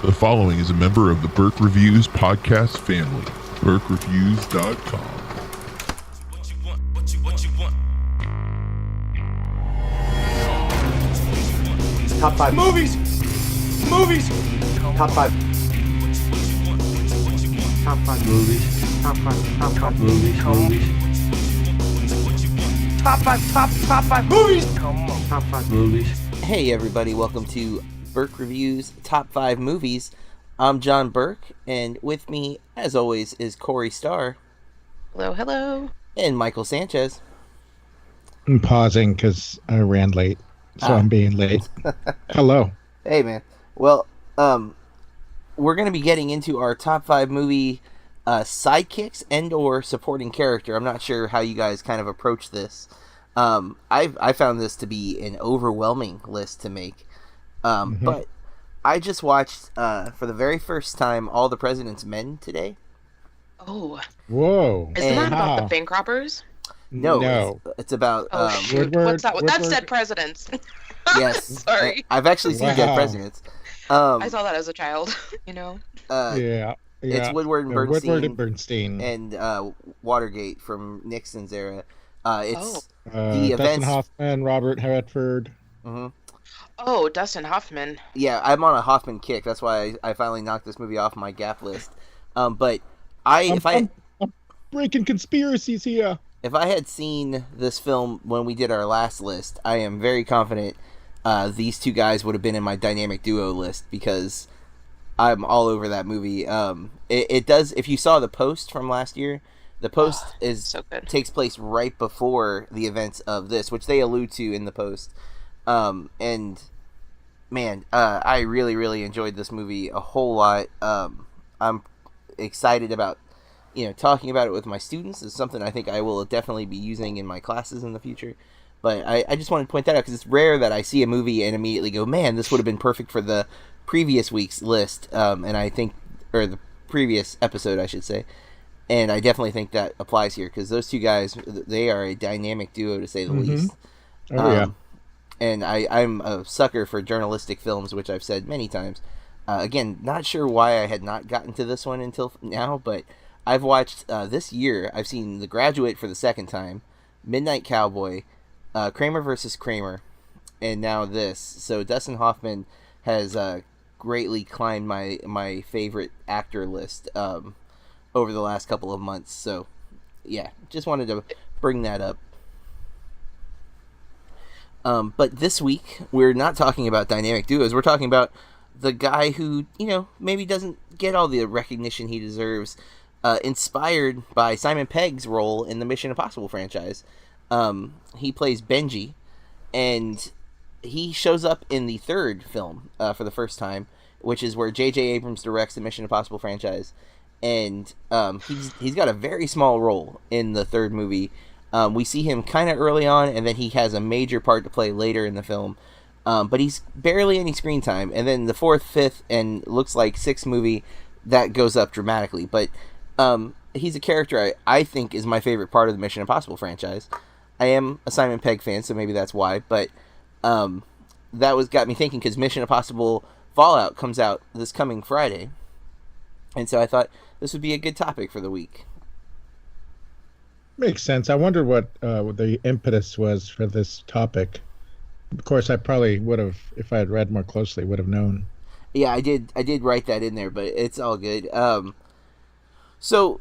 The following is a member of the Burke Reviews podcast family. BurkeReviews.com. Top 5 movies. Top 5. Top 5 movies. Top 5 movies. Top 5 movies. Top 5 movies. Hey everybody, welcome to Burke Reviews Top 5 Movies. I'm John Burke, and with me, as always, is Corey Starr. Hello. And Michael Sanchez. I'm pausing because I ran late, so I'm being late. Hello. Hey man. Well, we're going to be getting into our top 5 movie sidekicks and or supporting character. I'm not sure how you guys kind of approach this. I found this to be an overwhelming list to make. But I just watched, for the very first time, All the President's Men today. Oh. Whoa. Isn't that about the bank robbers? No. It's about... shoot. What's that? That's Dead Presidents. Yes. Sorry. I've actually seen Dead Presidents. I saw that as a child, you know? Yeah. It's Woodward and Bernstein. And Watergate from Nixon's era. It's the Dustin events... Hoffman, Robert Redford. Mm-hmm. Oh, Dustin Hoffman. Yeah, I'm on a Hoffman kick. That's why I finally knocked this movie off my gap list. But I'm breaking conspiracies here. If I had seen this film when we did our last list, I am very confident these two guys would have been in my dynamic duo list because I'm all over that movie. It does. If you saw the post from last year, the post so good. Takes place right before the events of this, which they allude to in the post. And man, I really, really enjoyed this movie a whole lot. I'm excited about, talking about it with my students. It's something I think I will definitely be using in my classes in the future. But I just wanted to point that out because it's rare that I see a movie and immediately go, man, this would have been perfect for the previous week's list. And I think, or the previous episode, I should say. And I definitely think that applies here because those two guys, they are a dynamic duo to say the least. Oh, yeah. And I'm a sucker for journalistic films, which I've said many times. Again, not sure why I had not gotten to this one until now, but I've watched, this year, I've seen The Graduate for the second time, Midnight Cowboy, Kramer vs. Kramer, and now this. So Dustin Hoffman has greatly climbed my favorite actor list over the last couple of months. So, yeah, just wanted to bring that up. But this week, we're not talking about dynamic duos. We're talking about the guy who, maybe doesn't get all the recognition he deserves, inspired by Simon Pegg's role in the Mission Impossible franchise. He plays Benji, and he shows up in the third film for the first time, which is where J.J. Abrams directs the Mission Impossible franchise. And he's got a very small role in the third movie. We see him kind of early on, and then he has a major part to play later in the film. But he's barely any screen time. And then the fourth, fifth, and looks like sixth movie, that goes up dramatically. But he's a character I think is my favorite part of the Mission Impossible franchise. I am a Simon Pegg fan, so maybe that's why. But that got me thinking, because Mission Impossible Fallout comes out this coming Friday. And so I thought this would be a good topic for the week. Makes sense. I wonder what the impetus was for this topic. Of course, I probably would have, if I had read more closely, would have known. Yeah, I did write that in there, but it's all good. So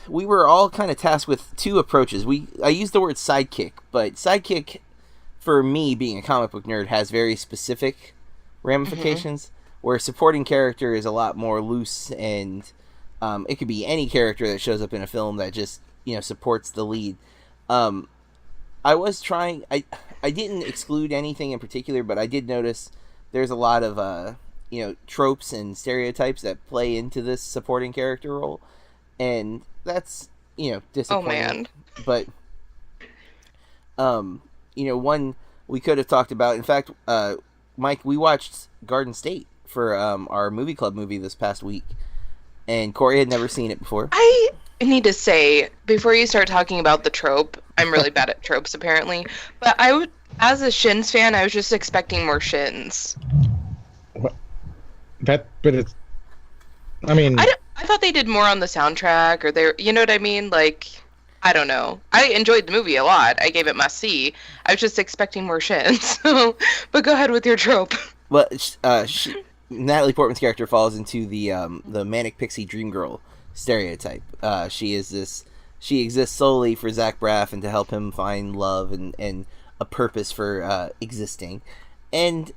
we were all kind of tasked with two approaches. I used the word sidekick, but sidekick, for me, being a comic book nerd, has very specific ramifications, where supporting character is a lot more loose, and it could be any character that shows up in a film that just supports the lead. I was trying. I didn't exclude anything in particular, but I did notice there's a lot of tropes and stereotypes that play into this supporting character role, and that's disappointing. Oh man! But one we could have talked about. In fact, Mike, we watched Garden State for our movie club movie this past week, and Corey had never seen it before. I need to say, before you start talking about the trope, I'm really bad at tropes apparently, but as a Shins fan, I was just expecting more Shins. What? but it's. I mean, I thought they did more on the soundtrack, or you know what I mean? Like, I don't know. I enjoyed the movie a lot. I gave it must see. I was just expecting more shit. So, but go ahead with your trope. Well, Natalie Portman's character falls into the manic pixie dream girl stereotype. She exists solely for Zach Braff and to help him find love and a purpose for existing. And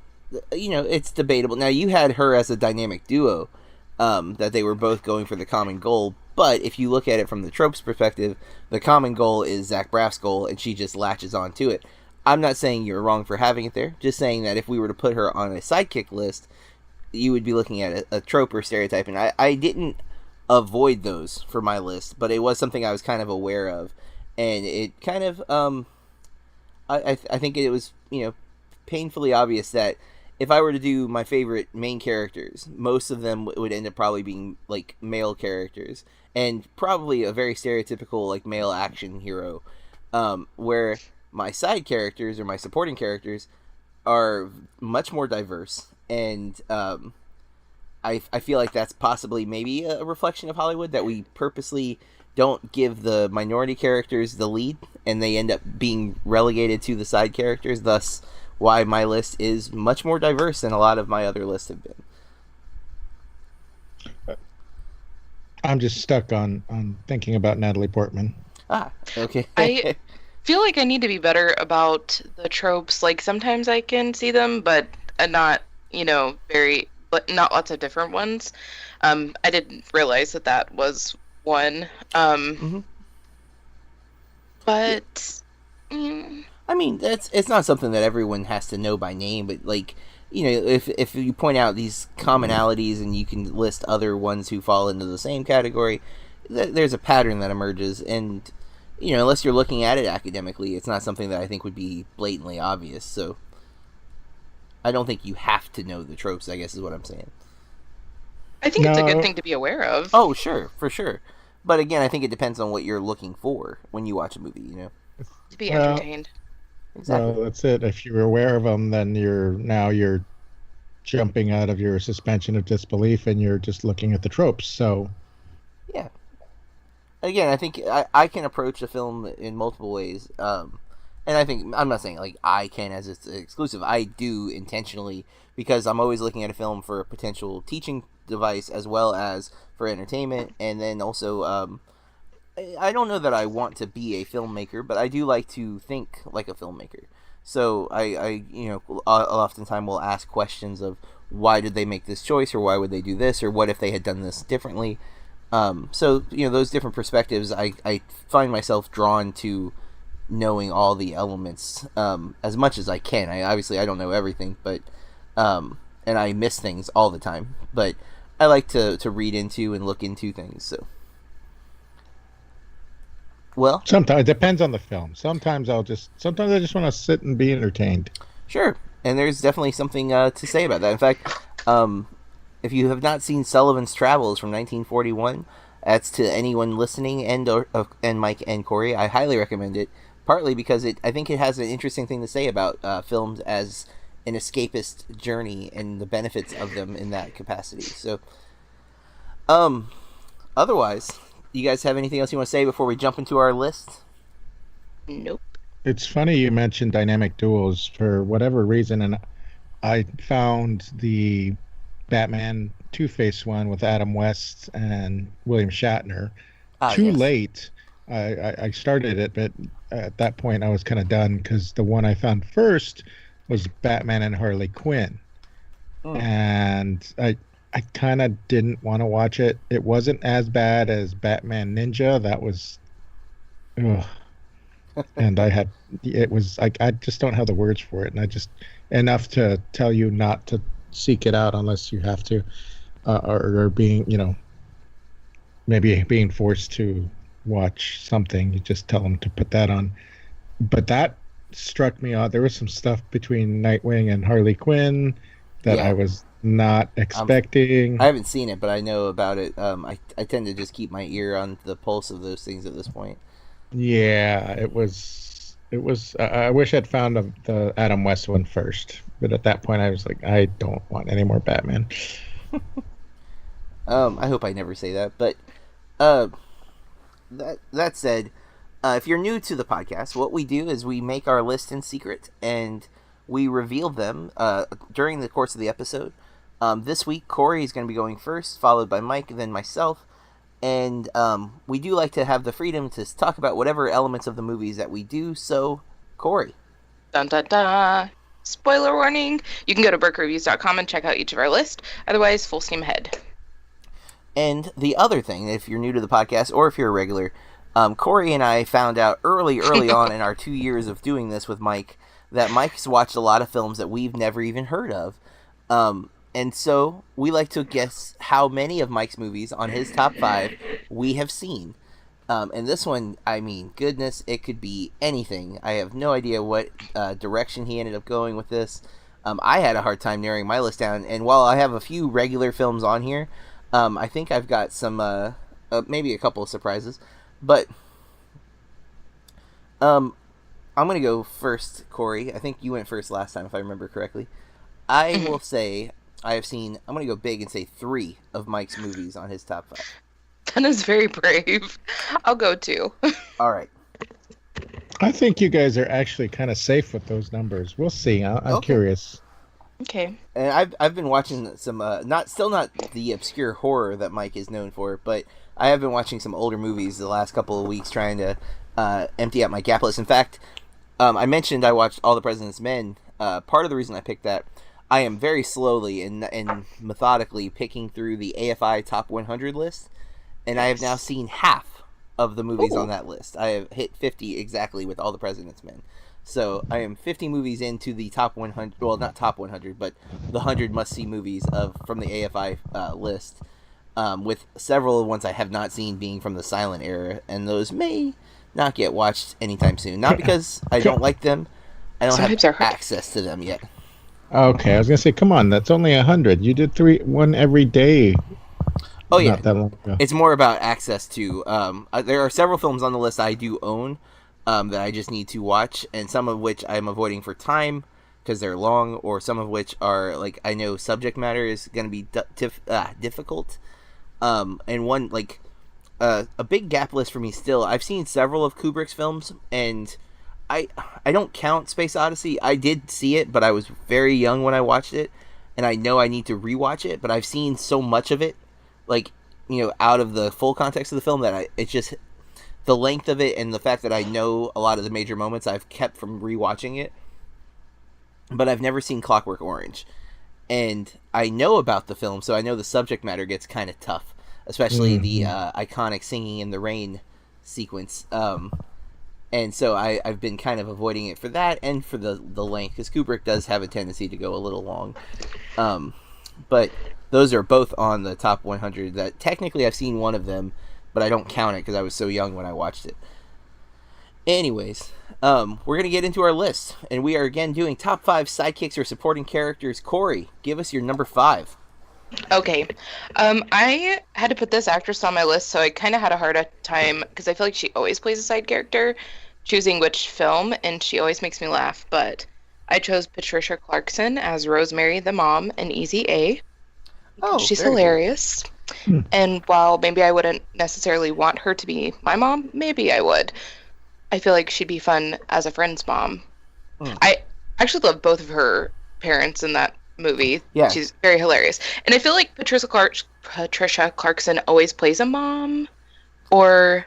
it's debatable. Now, you had her as a dynamic duo, that they were both going for the common goal. But if you look at it from the trope's perspective, the common goal is Zach Braff's goal, and she just latches on to it. I'm not saying you're wrong for having it there, just saying that if we were to put her on a sidekick list, you would be looking at a trope or stereotype, and I didn't avoid those for my list, but it was something I was kind of aware of, and it kind of, I think it was, painfully obvious that if I were to do my favorite main characters, most of them would end up probably being, like, male characters, and probably a very stereotypical, like, male action hero, where my side characters or my supporting characters are much more diverse, and I feel like that's possibly maybe a reflection of Hollywood, that we purposely don't give the minority characters the lead, and they end up being relegated to the side characters, thus why my list is much more diverse than a lot of my other lists have been. I'm just stuck on thinking about Natalie Portman. Ah, okay. I feel like I need to be better about the tropes. Like, sometimes I can see them, but not, but not lots of different ones. I didn't realize that was one. But I mean, it's not something that everyone has to know by name, but, like, if you point out these commonalities and you can list other ones who fall into the same category, there's a pattern that emerges, and, unless you're looking at it academically, it's not something that I think would be blatantly obvious, so I don't think you have to know the tropes, I guess is what I'm saying. I think it's a good thing to be aware of. Oh, sure, for sure. But again, I think it depends on what you're looking for when you watch a movie, To be entertained. Exactly. Well, that's it. If you're aware of them, then you're jumping out of your suspension of disbelief and you're just looking at the tropes. So, yeah. Again, I think I can approach a film in multiple ways. And I think, I'm not saying, like, I can as it's exclusive. I do intentionally, because I'm always looking at a film for a potential teaching device as well as for entertainment. And then also, I don't know that I want to be a filmmaker, but I do like to think like a filmmaker. So I oftentimes will ask questions of why did they make this choice, or why would they do this, or what if they had done this differently. So those different perspectives, I find myself drawn to knowing all the elements as much as I can. I don't know everything, but and I miss things all the time. But I like to read into and look into things. So. Well, sometimes it depends on the film. Sometimes I just want to sit and be entertained. Sure, and there's definitely something to say about that. In fact, if you have not seen Sullivan's Travels from 1941, that's to anyone listening, and Mike and Corey, I highly recommend it. Partly because I think it has an interesting thing to say about films as an escapist journey and the benefits of them in that capacity. So, otherwise, you guys have anything else you want to say before we jump into our list? Nope. It's funny you mentioned dynamic duos for whatever reason, and I found the Batman Two-Face one with Adam West and William Shatner too late. I started it, but at that point I was kind of done, because the one I found first was Batman and Harley Quinn. And I kind of didn't want to watch it. It wasn't as bad as Batman Ninja. That was, and it was like, I just don't have the words for it, and I just enough to tell you not to seek it out unless you have to, or being, maybe being forced to watch something. You just tell them to put that on. But that struck me odd. There was some stuff between Nightwing and Harley Quinn that I was not expecting. I haven't seen it, but I know about it. I tend to just keep my ear on the pulse of those things at this point. Yeah, it was. I wish I'd found the Adam West one first, but at that point I was like, I don't want any more Batman. I hope I never say that, but that said, if you're new to the podcast, what we do is we make our list in secret and we reveal them during the course of the episode. This week, Corey is going to be going first, followed by Mike, then myself. And we do like to have the freedom to talk about whatever elements of the movies that we do. So, Corey. Dun dun dun. Spoiler warning. You can go to burkreviews.com and check out each of our list. Otherwise, full steam ahead. And the other thing, if you're new to the podcast or if you're a regular, Corey and I found out early on in our 2 years of doing this with Mike that Mike's watched a lot of films that we've never even heard of. And so we like to guess how many of Mike's movies on his top 5 we have seen. And this one, I mean, goodness, it could be anything. I have no idea what direction he ended up going with this. I had a hard time narrowing my list down. And while I have a few regular films on here, I think I've got some, maybe a couple of surprises. But I'm going to go first, Corey. I think you went first last time, if I remember correctly. I will say I have seen, I'm going to go big and say 3 of Mike's movies on his top 5. That is very brave. I'll go 2. All right. I think you guys are actually kind of safe with those numbers. We'll see. I'm curious. Okay. And I've been watching some not the obscure horror that Mike is known for, but I have been watching some older movies the last couple of weeks trying to empty out my gap list. In fact, I mentioned I watched All the President's Men. Part of the reason I picked that, I am very slowly and methodically picking through the AFI Top 100 list, and I have now seen half of the movies on that list. I have hit 50 exactly with All the President's Men. So I am 50 movies into the top 100, well, not top 100, but the 100 must-see movies from the AFI list, with several ones I have not seen being from the silent era, and those may not get watched anytime soon. Not because I don't like them, I don't have access to them yet. Okay, I was going to say, come on, that's only 100. You did one every day. Oh, yeah. Not that long ago. It's more about access to, there are several films on the list I do own, that I just need to watch, and some of which I'm avoiding for time because they're long, or some of which are like I know subject matter is going to be difficult. And one like a big gap list for me still. I've seen several of Kubrick's films, and I don't count Space Odyssey. I did see it, but I was very young when I watched it, and I know I need to rewatch it. But I've seen so much of it, like out of the full context of the film that it's just. The length of it and the fact that I know a lot of the major moments I've kept from rewatching it. But I've never seen Clockwork Orange. And I know about the film, so I know the subject matter gets kind of tough. Especially the iconic Singing in the Rain sequence. And so I've been kind of avoiding it for that and for the length. Because Kubrick does have a tendency to go a little long. But those are both on the top 100 that technically I've seen one of them. But I don't count it because I was so young when I watched it. Anyways, we're going to get into our list. And we are again doing top 5 sidekicks or supporting characters. Corey, give us your number 5. Okay. I had to put this actress on my list, so I kind of had a hard time, because I feel like she always plays a side character, choosing which film, and she always makes me laugh. But I chose Patricia Clarkson as Rosemary the mom in Easy A. Oh, she's hilarious. Cool. And while maybe I wouldn't necessarily want her to be my mom, maybe I would. I feel like she'd be fun as a friend's mom. I actually love both of her parents in that movie. Yeah. She's very hilarious. And I feel like Patricia Clarkson always plays a mom. Or,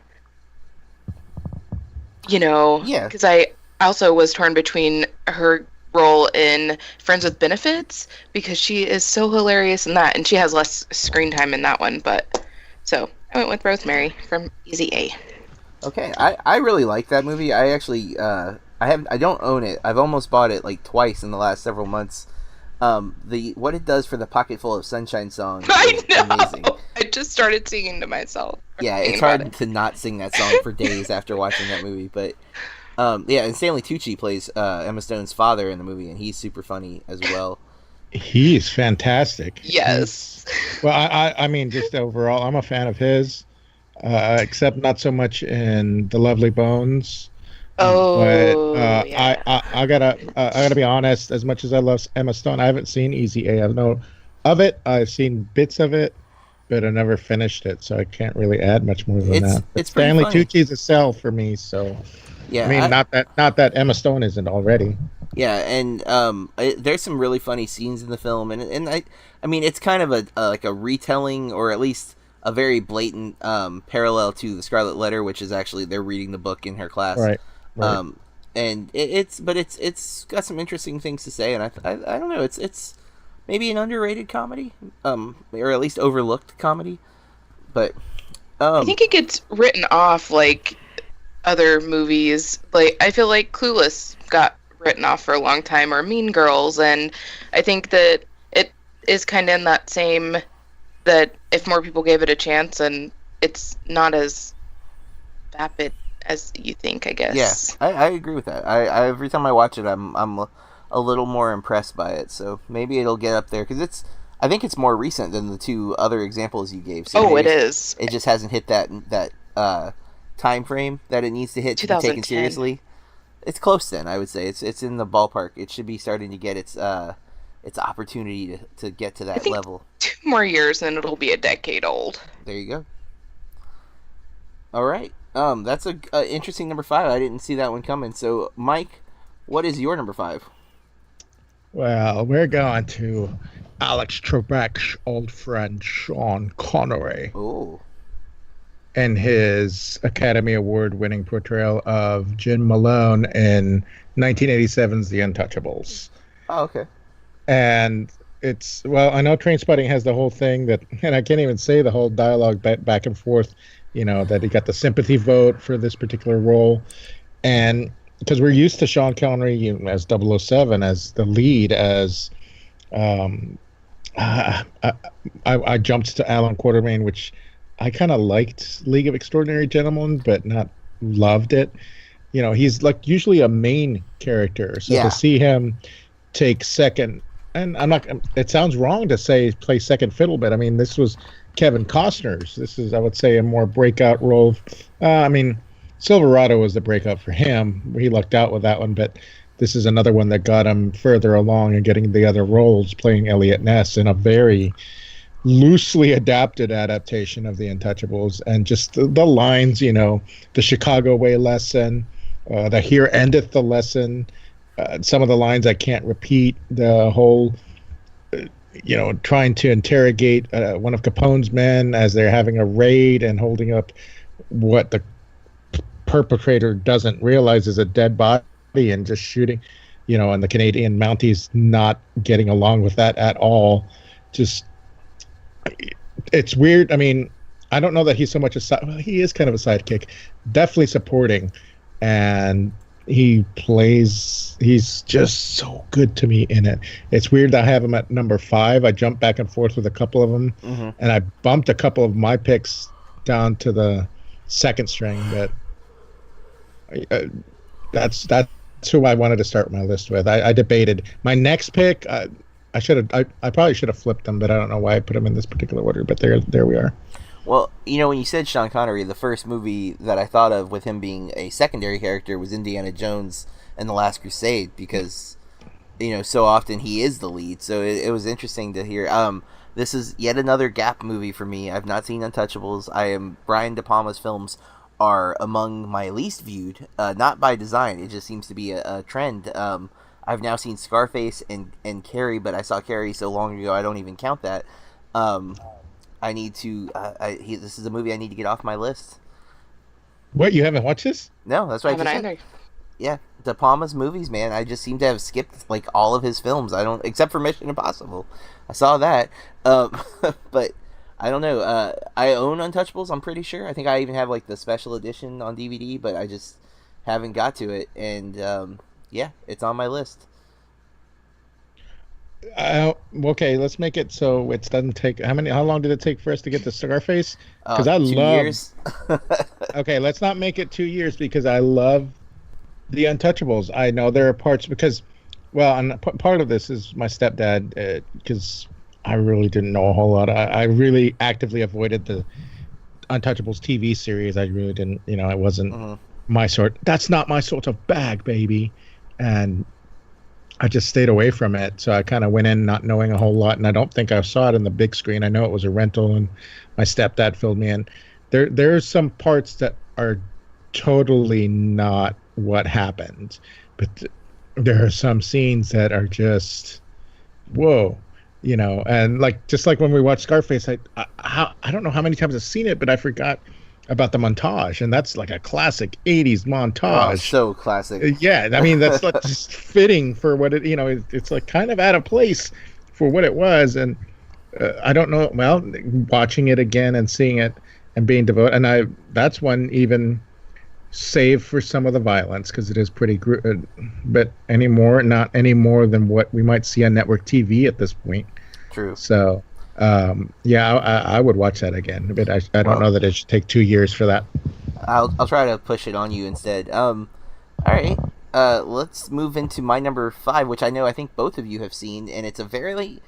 because I also was torn between her role in Friends with Benefits, because she is so hilarious in that, and she has less screen time in that one, but so I went with Rosemary from Easy A. Okay, I really like that movie. I actually I don't own it. I've almost bought it like twice in the last several months. What it does for the Pocket Full of Sunshine song is amazing. I just started singing to myself. Yeah, it's hard to not sing that song for days after watching that movie, but and Stanley Tucci plays Emma Stone's father in the movie, and he's super funny as well. He's fantastic. Yes. Well, I mean, just overall, I'm a fan of his, except not so much in The Lovely Bones. Oh, but yeah. I gotta be honest. As much as I love Emma Stone, I haven't seen Easy A. I know of it. I've seen bits of it, but I never finished it, so I can't really add much more than that. But It's pretty Stanley funny. Tucci's a sell for me, so Yeah, I mean, not that Emma Stone isn't already. yeah, and there's some really funny scenes in the film, and I mean, it's kind of a like a retelling, or at least a very blatant parallel to the Scarlet Letter, which is actually they're reading the book in her class. Right. And it's got some interesting things to say, and I don't know, it's maybe an underrated comedy, or at least overlooked comedy, but I think it gets written off like other movies. Like, I feel like Clueless got written off for a long time, or Mean Girls, and I think that it is kind of in that same, that if more people gave it a chance, and it's not as vapid as you think, I guess. yeah, I agree with that. I every time I watch it, I'm a little more impressed by it, so maybe it'll get up there, because I think it's more recent than the two other examples you gave. So it is. It just hasn't hit that time frame that it needs to hit to be taken 2010. seriously. It's close then, I would say. It's in the ballpark. It should be starting to get its opportunity to get to that level. 2 more years and it'll be a decade old. There you go. All right. That's a interesting number 5. I didn't see that one coming. So, Mike, what is your number 5? Well, we're going to Alex Trebek's old friend Sean Connery Oh. and his Academy Award-winning portrayal of Jim Malone in 1987's The Untouchables. Oh, okay. And it's, well, I know Trainspotting has the whole thing that, and I can't even say the whole dialogue back and forth, you know, that he got the sympathy vote for this particular role. And because we're used to Sean Connery as 007, as the lead, as I jumped to Alan Quatermain, which I kind of liked League of Extraordinary Gentlemen, but not loved it. You know, he's like usually a main character, so Yeah. to see him take second, and I'm not, it sounds wrong to say play second fiddle, but I mean, this was Kevin Costner's. This is, I would say, a more breakout role. I mean, Silverado was the breakout for him. He lucked out with that one, but this is another one that got him further along and getting the other roles, playing Elliot Ness in a very loosely adapted adaptation of The Untouchables. And just the lines, you know, the Chicago way lesson, the here endeth the lesson, some of the lines I can't repeat, the whole, you know, trying to interrogate one of Capone's men as they're having a raid and holding up what the perpetrator doesn't realize is a dead body and just shooting, you know, and the Canadian Mounties not getting along with that at all. Just, it's weird. I mean, I don't know that he's so much well, he is kind of a sidekick, definitely supporting, and he's just so good to me in it. It's weird that I have him at number 5. I jumped back and forth with a couple of them, and I bumped a couple of my picks down to the second string, but that's who I wanted to start my list with. I debated my next pick. I probably should have flipped them, but I don't know why I put them in this particular order. But there we are. Well, you know, when you said Sean Connery, the first movie that I thought of with him being a secondary character was Indiana Jones and the Last Crusade, because, you know, so often he is the lead. So it was interesting to hear. This is yet another gap movie for me. I've not seen Untouchables. Brian De Palma's films are among my least viewed, not by design. It just seems to be a trend. I've now seen Scarface and Carrie, but I saw Carrie so long ago I don't even count that. I need to. This is a movie I need to get off my list. What, you haven't watched this? No, that's right. I haven't either. Yeah, De Palma's movies, man. I just seem to have skipped like all of his films. I don't, except for Mission Impossible. I saw that, but I don't know. I own Untouchables, I'm pretty sure. I think I even have like the special edition on DVD, but I just haven't got to it. And yeah, it's on my list. Okay, let's make it so it doesn't take. How long did it take for us to get to Scarface? Because 2 I love. years. Okay, let's not make it 2 years, because I love The Untouchables. I know there are parts because, well, and part of this is my stepdad, because I really didn't know a whole lot. I really actively avoided the Untouchables TV series. I really didn't, you know, it wasn't my sort. That's not my sort of bag, baby. And I just stayed away from it. So I kind of went in not knowing a whole lot, and I don't think I saw it in the big screen. I know it was a rental, and my stepdad filled me in. There's some parts that are totally not what happened, but there are some scenes that are just whoa, and like just like when we watched Scarface, I don't know how many times I've seen it, but I forgot about the montage, and that's like a classic 80s montage. Oh, so classic. Yeah, I mean that's like just fitting for what it's like kind of out of place for what it was, and I don't know. Well, watching it again and seeing it and being devoted, and that's one even save for some of the violence because it is pretty but not any more than what we might see on network TV at this point. True. So I would watch that again, but I don't know that it should take 2 years for that. I'll try to push it on you instead. All right, let's move into my number 5, which I think both of you have seen, and it's a fairly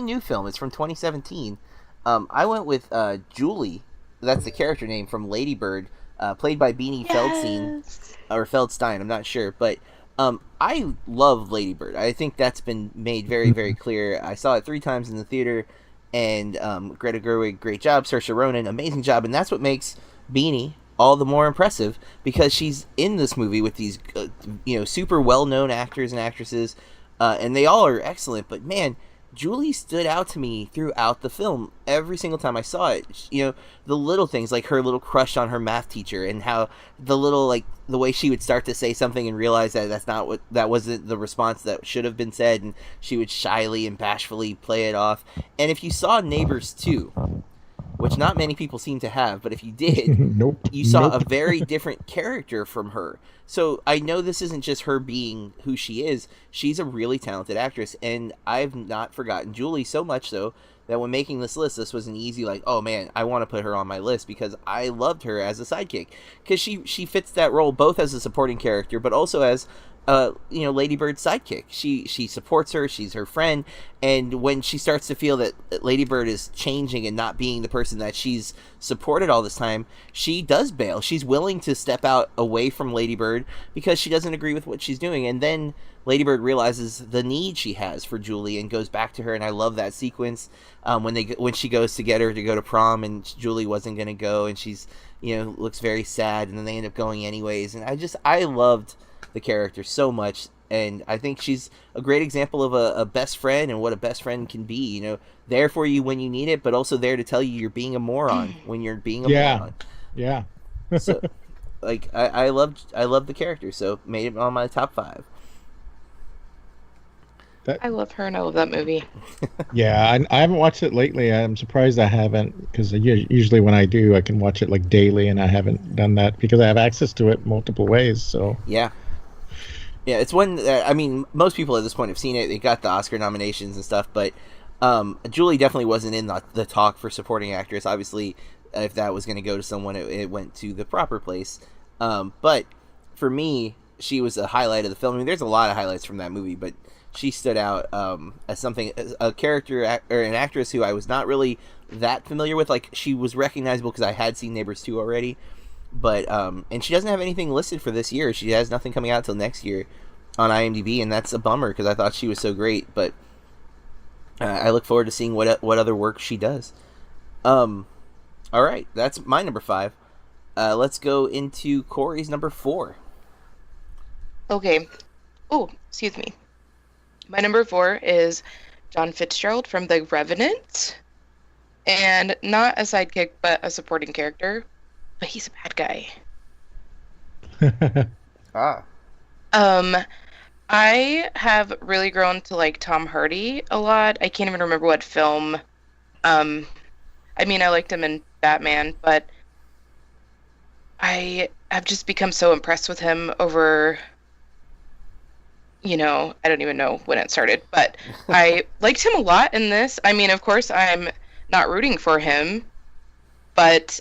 new film. It's from 2017. I went with Julie. That's the character name from Lady Bird, played by Beanie Feldstein. I'm not sure, but I love Lady Bird. I think that's been made very, very clear. I saw it 3 times in the theater, and Greta Gerwig, great job. Saoirse Ronan, amazing job, and that's what makes Beanie all the more impressive because she's in this movie with these super well-known actors and actresses, and they all are excellent. But man, Julie stood out to me throughout the film. Every single time I saw it, the little things like her little crush on her math teacher, and how the way she would start to say something and realize that wasn't the response that should have been said, and she would shyly and bashfully play it off. And if you saw Neighbors 2, which not many people seem to have, but if you did, you saw a very different character from her. So I know this isn't just her being who she is. She's a really talented actress, and I've not forgotten Julie so much so that when making this list, this was an easy oh man, I want to put her on my list because I loved her as a sidekick because she fits that role both as a supporting character but also as Lady Bird's sidekick. She supports her, she's her friend, and when she starts to feel that Lady Bird is changing and not being the person that she's supported all this time, she does bail. She's willing to step out away from Lady Bird because she doesn't agree with what she's doing, and then Lady Bird realizes the need she has for Julie and goes back to her, and I love that sequence when she goes to get her to go to prom and Julie wasn't going to go, and she's looks very sad, and then they end up going anyways, and I loved the character so much, and I think she's a great example of a best friend and what a best friend can be. There for you when you need it, but also there to tell you you're being a moron when you're being a moron. Yeah. So, I loved the character, so made it on my top 5. I love her and I love that movie. Yeah, I haven't watched it lately. I'm surprised I haven't, because usually when I do, I can watch it daily, and I haven't done that because I have access to it multiple ways. So yeah, it's one that, most people at this point have seen it. They got the Oscar nominations and stuff, but Julie definitely wasn't in the talk for supporting actress. Obviously, if that was going to go to someone, it went to the proper place. But for me, she was a highlight of the film. There's a lot of highlights from that movie, but she stood out as a character or an actress who I was not really that familiar with. She was recognizable because I had seen Neighbors 2 already, but and she doesn't have anything listed for this year. She has nothing coming out till next year on IMDb, and that's a bummer because I thought she was so great. But I look forward to seeing what other work she does. All right, that's my number 5. Let's go into Corey's number 4. Okay. Oh, excuse me. My number 4 is John Fitzgerald from The Revenant. And not a sidekick, but a supporting character. But he's a bad guy. I have really grown to like Tom Hardy a lot. I can't even remember what film. I liked him in Batman, but I have just become so impressed with him over... I don't even know when it started, but I liked him a lot in this. Of course, I'm not rooting for him, but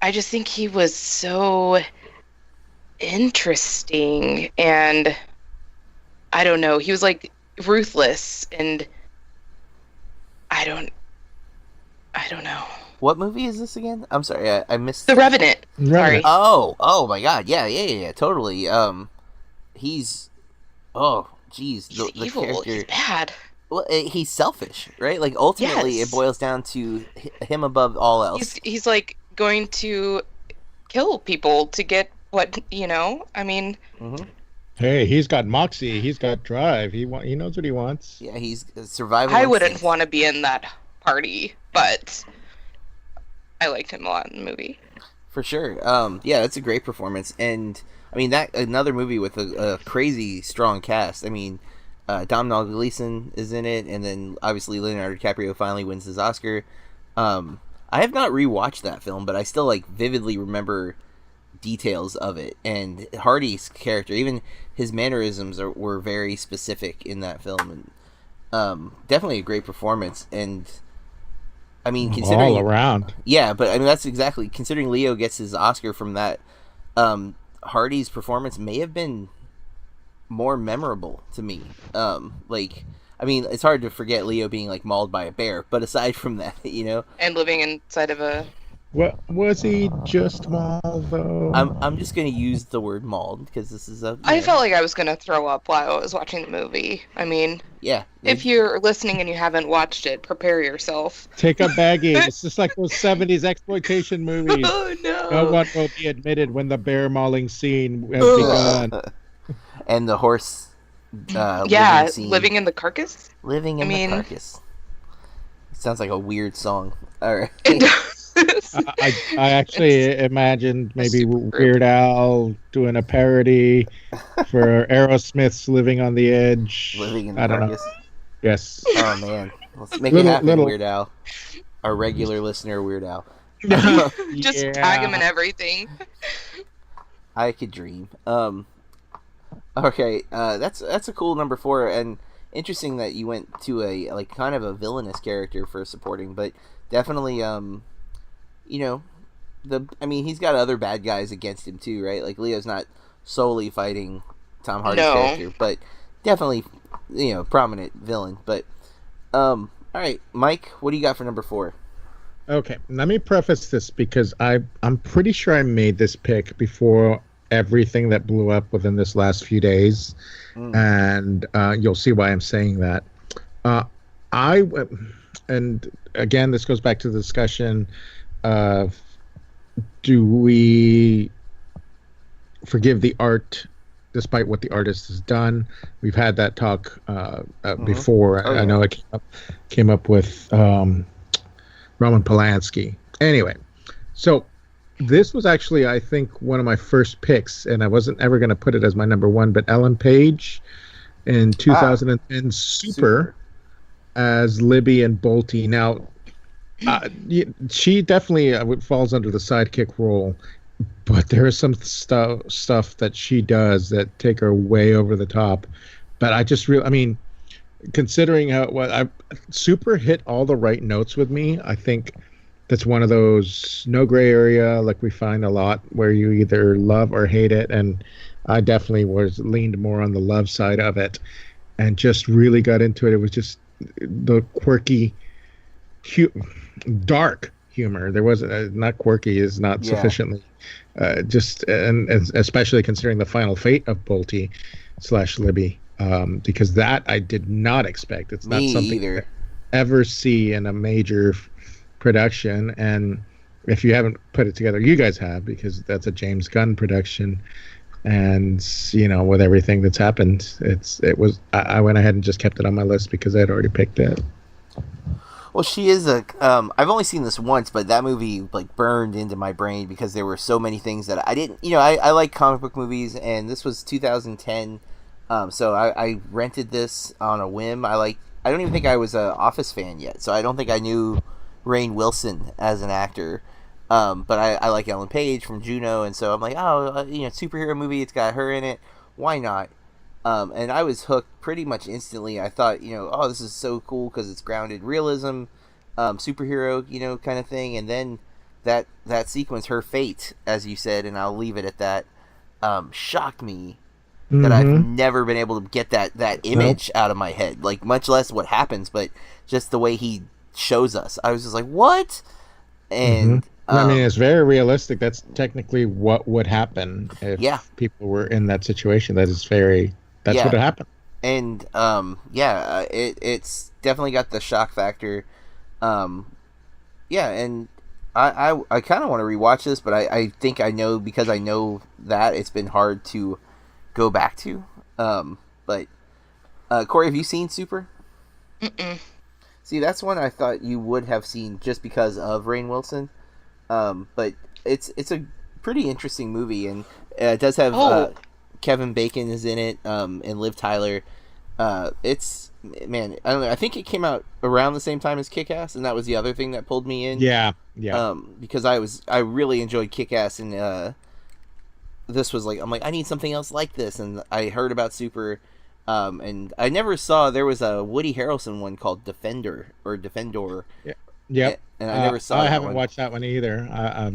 I just think he was so interesting, and I don't know, he was ruthless, and I don't know. What movie is this again? I'm sorry, I missed... The Revenant. Sorry. Oh my god, yeah, totally. He's... Oh, geez, He's the evil. character. He's bad. Well, he's selfish, right? Like ultimately, Yes. it boils down to him above all else. He's like going to kill people to get what I mean, Hmm. Hey, he's got moxie. He's got drive. He knows what he wants. Yeah, he's survival. I wouldn't instinct. want to be in that party, but I liked him a lot in the movie. For sure. Yeah, that's a great performance, and I mean that another movie with a crazy strong cast. I mean, Domhnall Gleeson is in it, and then obviously Leonardo DiCaprio finally wins his Oscar. I have not rewatched that film, but I still like vividly remember details of it, and Hardy's character, even his mannerisms were very specific in that film, and definitely a great performance. And I mean, considering All around. yeah, but I mean that's exactly considering Leo gets his Oscar from that. Hardy's performance may have been more memorable to me. Like, I mean, it's hard to forget Leo being like mauled by a bear, but aside from that, And living inside of a What was he just mauled though? I'm just gonna use the word mauled because this is a. I felt like I was gonna throw up while I was watching the movie. I mean, yeah. if you're listening and you haven't watched it, prepare yourself. Take a baggie. It's just like those 70s exploitation movies. Oh no! No one will be admitted when the bear mauling scene has begun. And the horse. Yeah, scene. living in the carcass. Living in the carcass. Sounds like a weird song. All right. It does. I actually imagined maybe Weird Al doing a parody for Aerosmith's "Living on the Edge." Living in the I don't carcass. know. Yes. Oh man, let's make it happen, Weird Al. Our regular listener, Weird Al. Just tag him and everything. I could dream. Okay, that's a cool number 4, and interesting that you went to a like kind of a villainous character for supporting, but definitely I mean he's got other bad guys against him too, right? Like Leo's not solely fighting Tom Hardy's character, but definitely prominent villain. But all right, Mike, what do you got for number 4? Okay, let me preface this because I'm pretty sure I made this pick before everything that blew up within this last few days, and you'll see why I'm saying that. And again, this goes back to the discussion of do we forgive the art despite what the artist has done? We've had that talk before. I know it came up with Roman Polanski. Anyway, so this was actually, I think, one of my first picks, and I wasn't ever going to put it as my number 1, but Ellen Page in 2010 Super as Libby and Boltie. Now, she definitely falls under the sidekick role, but there is some stuff that she does that take her way over the top. But I just really, I mean, considering Super hit all the right notes with me. I think that's one of those no gray area like we find a lot where you either love or hate it, and I definitely leaned more on the love side of it and just really got into it. It was just the quirky dark humor. There was not quirky is not sufficiently just and especially considering the final fate of Boltie / Libby, because that I did not expect. It's not something either. I ever see in a major production, and if you haven't put it together, you guys have, because that's a James Gunn production, and with everything that's happened, I went ahead and just kept it on my list because I had already picked it. Well, she is I've only seen this once, but that movie like burned into my brain because there were so many things that I didn't. I like comic book movies, and this was 2010, so I rented this on a whim. I don't even think I was an Office fan yet, so I don't think I knew Rainn Wilson as an actor. But I like Ellen Page from Juno, and so I'm like, superhero movie. It's got her in it. Why not? And I was hooked pretty much instantly. I thought, this is so cool because it's grounded realism, superhero, kind of thing. And then that sequence, her fate, as you said, and I'll leave it at that, shocked me that I've never been able to get that image out of my head. Like, much less what happens, but just the way he shows us. I was just like, what? And I mean, it's very realistic. That's technically what would happen if people were in that situation. That's what happened. And it's definitely got the shock factor. Yeah, and I kind of want to rewatch this, but I think I know, because I know that it's been hard to go back to. But Corey, have you seen Super? Mm-mm. See, that's one I thought you would have seen just because of Rainn Wilson. But it's a pretty interesting movie, and it does have Kevin Bacon is in it, and Liv Tyler. It's, man, I don't know. I think it came out around the same time as Kick-Ass, and that was the other thing that pulled me in. Yeah. Because I really enjoyed Kick-Ass, and this was like, I'm like, I need something else like this, and I heard about Super, and I never saw, there was a Woody Harrelson one called Defender. Yeah. Yep. And I never saw I that haven't one. watched that one either. I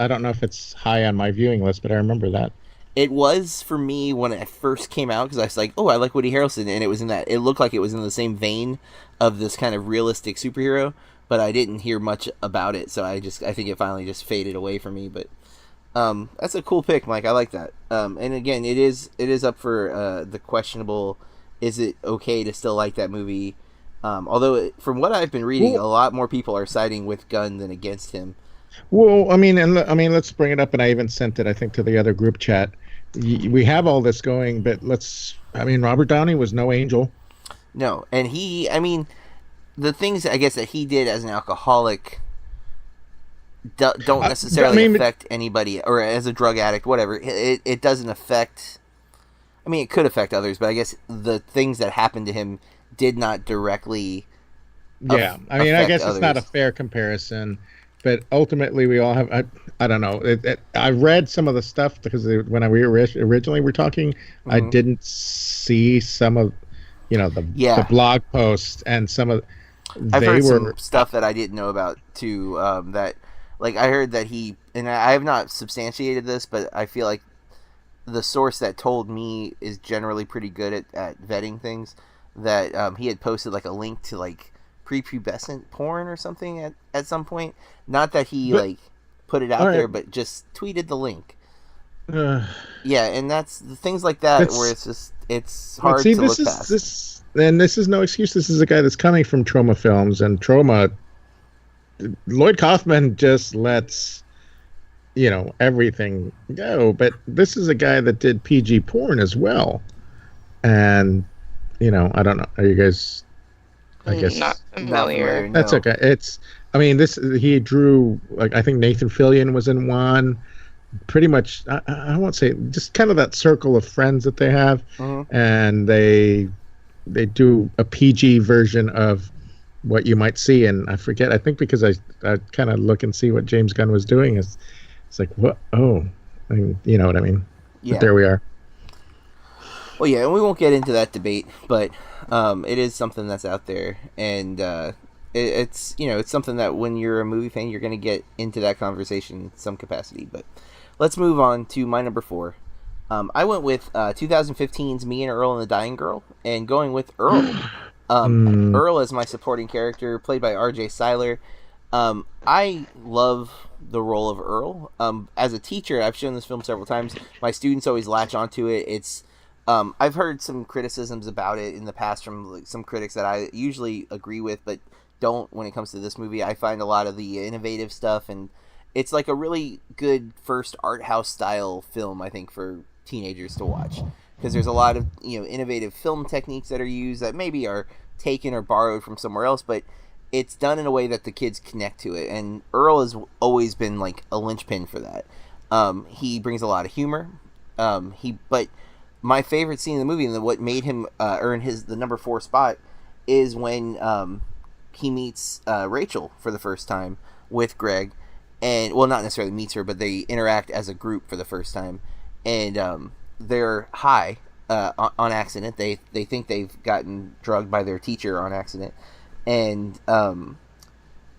don't know if it's high on my viewing list, but I remember that. It was for me when it first came out, because I was like, oh, I like Woody Harrelson, and it was in that, it looked like it was in the same vein of this kind of realistic superhero, but I didn't hear much about it, so I think it finally just faded away from me. But that's a cool pick, Mike. I like that. And again, it is up for the questionable, is it okay to still like that movie? Although from what I've been reading, a lot more people are siding with Gunn than against him. Well, I mean, let's bring it up, and I even sent it, I think, to the other group chat. We have all this going, but Robert Downey was no angel. No, and the things, I guess, that he did as an alcoholic don't necessarily affect anybody, or as a drug addict, whatever. It doesn't affect, it could affect others, but I guess the things that happened to him did not directly affect I guess others. It's not a fair comparison. But ultimately, we all have. I don't know. I read some of the stuff, because when we originally were talking, I didn't see some of, the blog posts and some of. I've heard some stuff that I didn't know about too. That, like, I heard that he, and I have not substantiated this, but I feel like the source that told me is generally pretty good at vetting things. That he had posted like a link to like prepubescent porn or something at some point. Not that he put it out there, but just tweeted the link. Yeah, and that's the things like that where it's hard to look past. And this is no excuse. This is a guy that's coming from Trauma Films, and Trauma. Lloyd Kaufman just lets everything go, but this is a guy that did PG porn as well, and I don't know. Are you guys? I guess not familiar. No. That's okay. He drew, like, I think Nathan Fillion was in one. Pretty much, I won't say, just kind of that circle of friends that they have, and they do a PG version of what you might see. And I forget. I think because I kind of look and see what James Gunn was doing. It's like, what? Oh, you know what I mean? Yeah. But there we are. Well, yeah, and we won't get into that debate, but it is something that's out there, and it's it's something that when you're a movie fan, you're going to get into that conversation in some capacity. But let's move on to my number 4. I went with 2015's Me and Earl and the Dying Girl, and going with Earl. Earl is my supporting character, played by R.J. Seiler. I love the role of Earl. As a teacher, I've shown this film several times. My students always latch onto it. It's I've heard some criticisms about it in the past from some critics that I usually agree with, but don't when it comes to this movie. I find a lot of the innovative stuff, and it's like a really good first art house style film, I think, for teenagers to watch, because there's a lot of innovative film techniques that are used that maybe are taken or borrowed from somewhere else, but it's done in a way that the kids connect to it. And Earl has always been like a linchpin for that. He brings a lot of humor. But my favorite scene in the movie, and what made him earn the number 4 spot, is when he meets Rachel for the first time with Greg, and not necessarily meets her, but they interact as a group for the first time, and they're high on accident. They think they've gotten drugged by their teacher on accident, and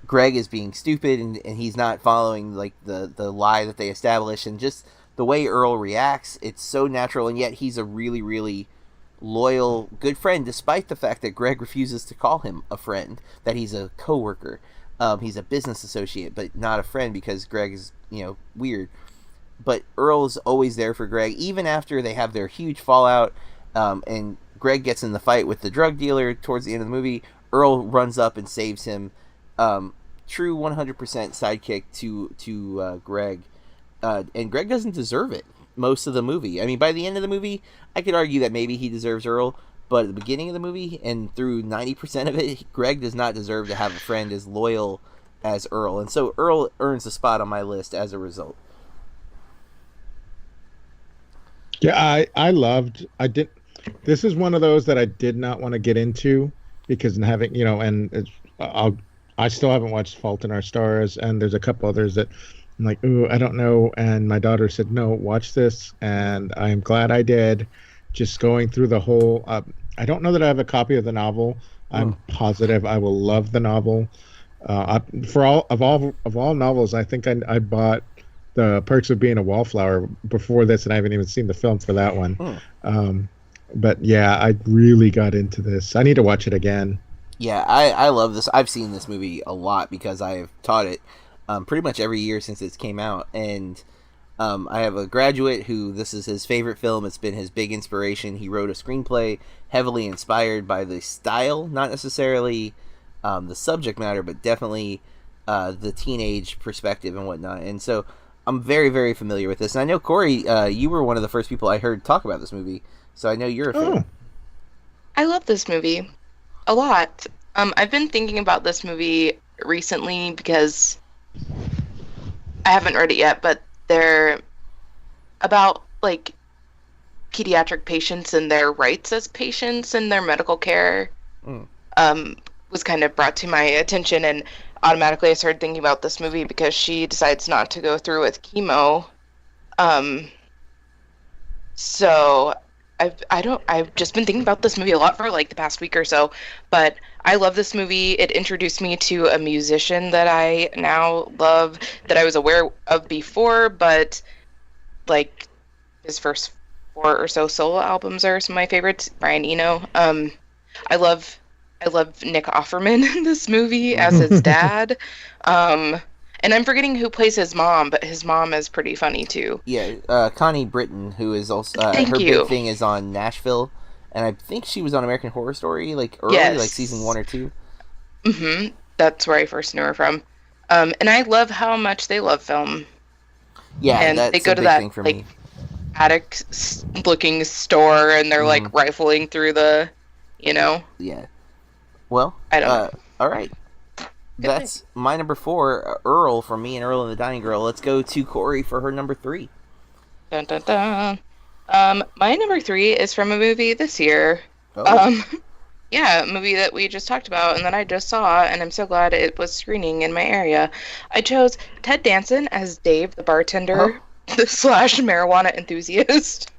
Greg is being stupid, and he's not following like the lie that they established, and just the way Earl reacts, it's so natural, and yet he's a really, really loyal, good friend, despite the fact that Greg refuses to call him a friend, that he's a coworker. He's a business associate, but not a friend, because Greg is, weird. But Earl's always there for Greg, even after they have their huge fallout, and Greg gets in the fight with the drug dealer towards the end of the movie. Earl runs up and saves him. True 100% sidekick to Greg. And Greg doesn't deserve it most of the movie. I mean, by the end of the movie, I could argue that maybe he deserves Earl, but at the beginning of the movie and through 90% of it, Greg does not deserve to have a friend as loyal as Earl. And so Earl earns a spot on my list as a result. Yeah, this is one of those that I did not want to get into because having, I still haven't watched Fault in Our Stars, and there's a couple others that I'm like, ooh, I don't know. And my daughter said, no, watch this. And I'm glad I did. Just going through the whole, I don't know that I have a copy of the novel. I'm positive I will love the novel. For all novels, I think I bought The Perks of Being a Wallflower before this, and I haven't even seen the film for that one. But yeah, I really got into this. I need to watch it again. Yeah, I love this. I've seen this movie a lot because I have taught it pretty much every year since it came out. And I have a graduate who this is his favorite film. It's been his big inspiration. He wrote a screenplay heavily inspired by the style, not necessarily the subject matter, but definitely the teenage perspective and whatnot. And so I'm very, very familiar with this. And I know, Corey, you were one of the first people I heard talk about this movie. So I know you're a fan. I love this movie a lot. I've been thinking about this movie recently because I haven't read it yet, but they're about like pediatric patients and their rights as patients and their medical care was kind of brought to my attention, and automatically I started thinking about this movie because she decides not to go through with chemo. So I've just been thinking about this movie a lot for like the past week or so, but I love this movie. It introduced me to a musician that I now love, that I was aware of before, but like his first 4 or so solo albums are some of my favorites. Brian Eno. I love Nick Offerman in this movie as his dad. And I'm forgetting who plays his mom, but his mom is pretty funny too. Yeah, Connie Britton, who is also big thing is on Nashville, and I think she was on American Horror Story like early, like season 1 or 2. Mm-hmm. That's where I first knew her from. And I love how much they love film. Yeah, and that's they go a to big that thing for like me. attic-looking store, and they're like rifling through the, Yeah. Well, I don't know. All right. That's my number 4, Earl, from me and Earl and the Dying Girl. Let's go to Corey for her number 3. Dun, dun, dun. My number 3 is from a movie this year. Yeah, a movie that we just talked about and that I just saw, and I'm so glad it was screening in my area. I chose Ted Danson as Dave, the bartender / marijuana enthusiast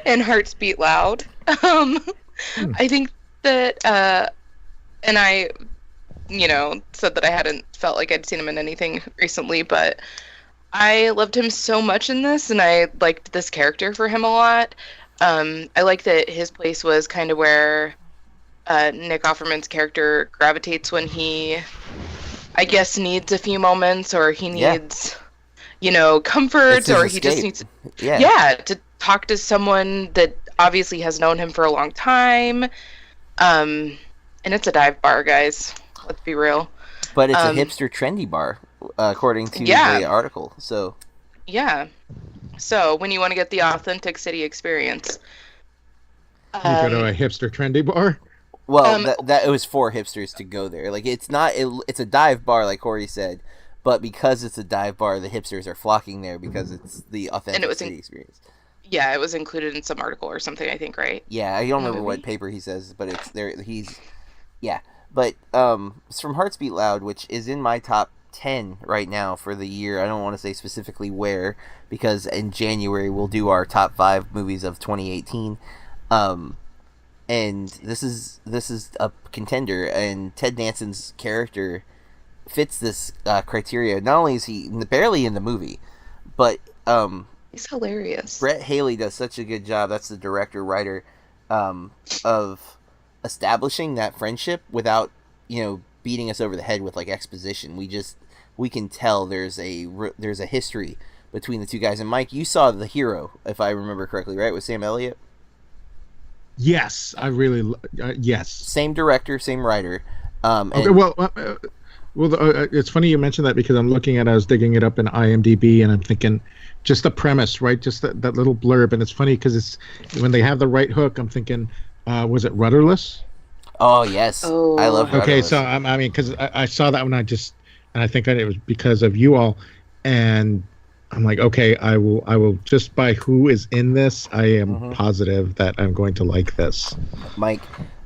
in Hearts Beat Loud. I think that, and I said that I hadn't felt like I'd seen him in anything recently, but I loved him so much in this, and I liked this character for him a lot. I like that his place was kind of where Nick Offerman's character gravitates when he, I guess, needs a few moments, or he needs, comfort, or he just needs to talk to someone that obviously has known him for a long time. And it's a dive bar, guys. Let's be real. But it's a hipster trendy bar, according to the article. So yeah. So when you want to get the authentic city experience, you go to a hipster trendy bar. Well, that it was for hipsters to go there. Like it's not. It's a dive bar, like Corey said, but because it's a dive bar, the hipsters are flocking there because it's the authentic city experience. Yeah, it was included in some article or something, I think, right? Yeah, I don't remember what paper he says, but it's there. But it's from Hearts Beat Loud, which is in my top 10 right now for the year. I don't want to say specifically where, because in January we'll do our top 5 movies of 2018. And this is a contender, and Ted Danson's character fits this criteria. Not only is he barely in the movie, but he's hilarious. Brett Haley does such a good job. That's the director, writer, of establishing that friendship without, beating us over the head with like exposition. We can tell there's a history between the two guys. And Mike, you saw The Hero, if I remember correctly, right, with Sam Elliott? Yes, I really yes. Same director, same writer. Okay, And it's funny you mentioned that because I was digging it up in IMDb, and I'm thinking, just the premise, right? Just that little blurb, and it's funny because it's when they have the right hook. I'm thinking, was it Rudderless? oh yes, Oh. I love. Okay, Rudderless. so I mean, because I saw that when and I think that it was because of you all, and I'm like, okay, I will just by who is in this, I am positive that I'm going to like this. Mike.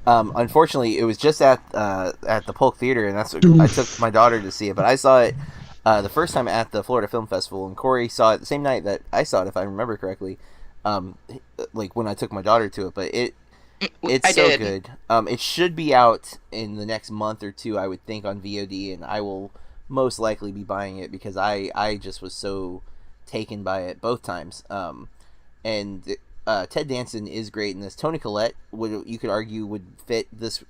Unfortunately, it was just at the Polk Theater, and that's what I took my daughter to see it. But I saw it the first time at the Florida Film Festival, and Corey saw it the same night that I saw it, if I remember correctly. Like when I took my daughter to it, but it's so good. It should be out in the next month or two, I would think, on VOD, and I will most likely be buying it because I just was so taken by it both times. And Ted Danson is great in this. Toni Collette, you could argue, would fit this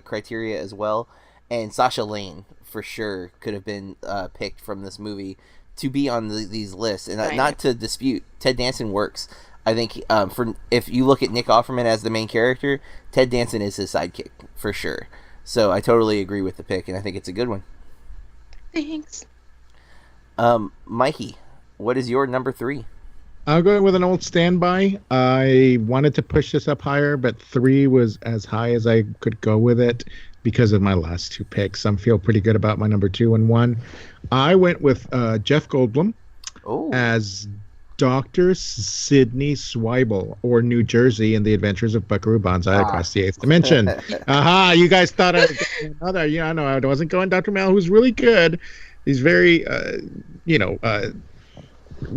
criteria as well. And Sasha Lane, for sure, could have been picked from this movie to be on these lists. And not to dispute, Ted Danson works. I think if you look at Nick Offerman as the main character, Ted Danson is his sidekick, for sure. So I totally agree with the pick, and I think it's a good one. Thanks. Mikey, what is your number 3? I'll go with an old standby. I wanted to push this up higher, but 3 was as high as I could go with it because of my last 2 picks. I feel pretty good about my number 2 and 1. I went with Jeff Goldblum as Dr. Sidney Swibel, or New Jersey in the Adventures of Buckaroo Banzai Across the Eighth Dimension. Aha! You guys thought I was going another. Yeah, I know I wasn't going Dr. Mel, who's really good. He's very,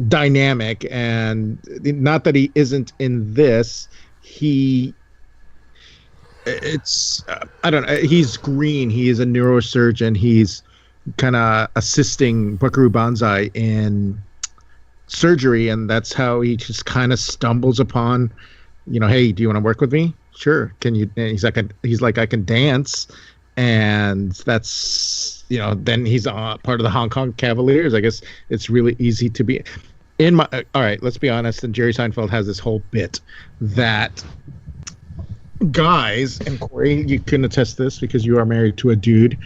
dynamic, and not that he isn't in this. I don't know. He's green. He is a neurosurgeon. He's kind of assisting Buckaroo Banzai in surgery, and that's how he just kind of stumbles upon, hey, do you want to work with me? Sure. Can you? And he's like, I can dance, and that's. Then he's part of the Hong Kong Cavaliers. I guess it's really easy to be all right, let's be honest. And Jerry Seinfeld has this whole bit that guys, and Corey, you can attest this because you are married to a dude.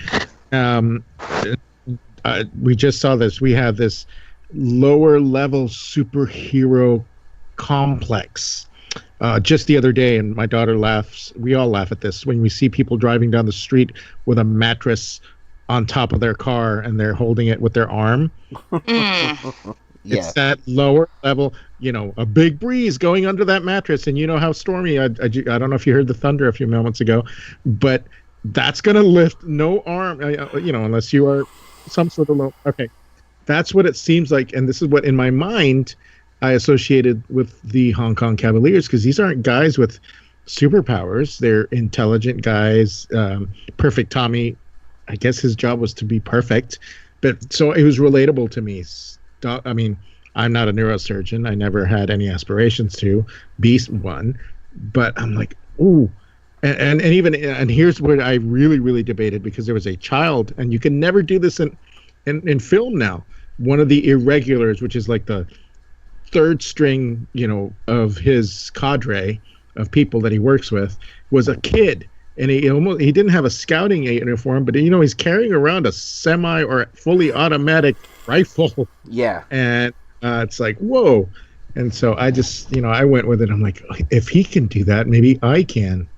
We just saw this. We have this lower level superhero complex. Just the other day, and my daughter laughs. We all laugh at this when we see people driving down the street with a mattress on top of their car and they're holding it with their arm. It's that lower level, a big breeze going under that mattress, and how stormy. I don't know if you heard the thunder a few moments ago, but that's going to lift no arm, unless you are some sort of low. Okay, that's what it seems like, and this is what in my mind I associated with the Hong Kong Cavaliers, because these aren't guys with superpowers. They're intelligent guys. Perfect Tommy, I guess his job was to be perfect, but so it was relatable to me. I mean, I'm not a neurosurgeon. I never had any aspirations to be one, but I'm like, ooh, and here's where I really, really debated, because there was a child, and you can never do this in film now. One of the irregulars, which is like the third string, of his cadre of people that he works with, was a kid. And he didn't have a scouting uniform, but he's carrying around a semi or fully automatic rifle. Yeah. And it's like, whoa. And so I just, I went with it. I'm like, if he can do that, maybe I can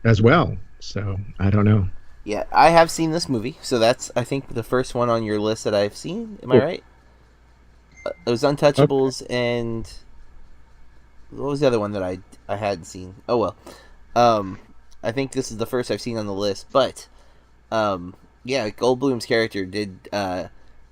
as well. So I don't know. Yeah, I have seen this movie, so that's, I think, the first one on your list that I've seen. Am I right? It was Untouchables, and what was the other one that I hadn't seen? Oh well. I think this is the first I've seen on the list, but yeah, Goldblum's character did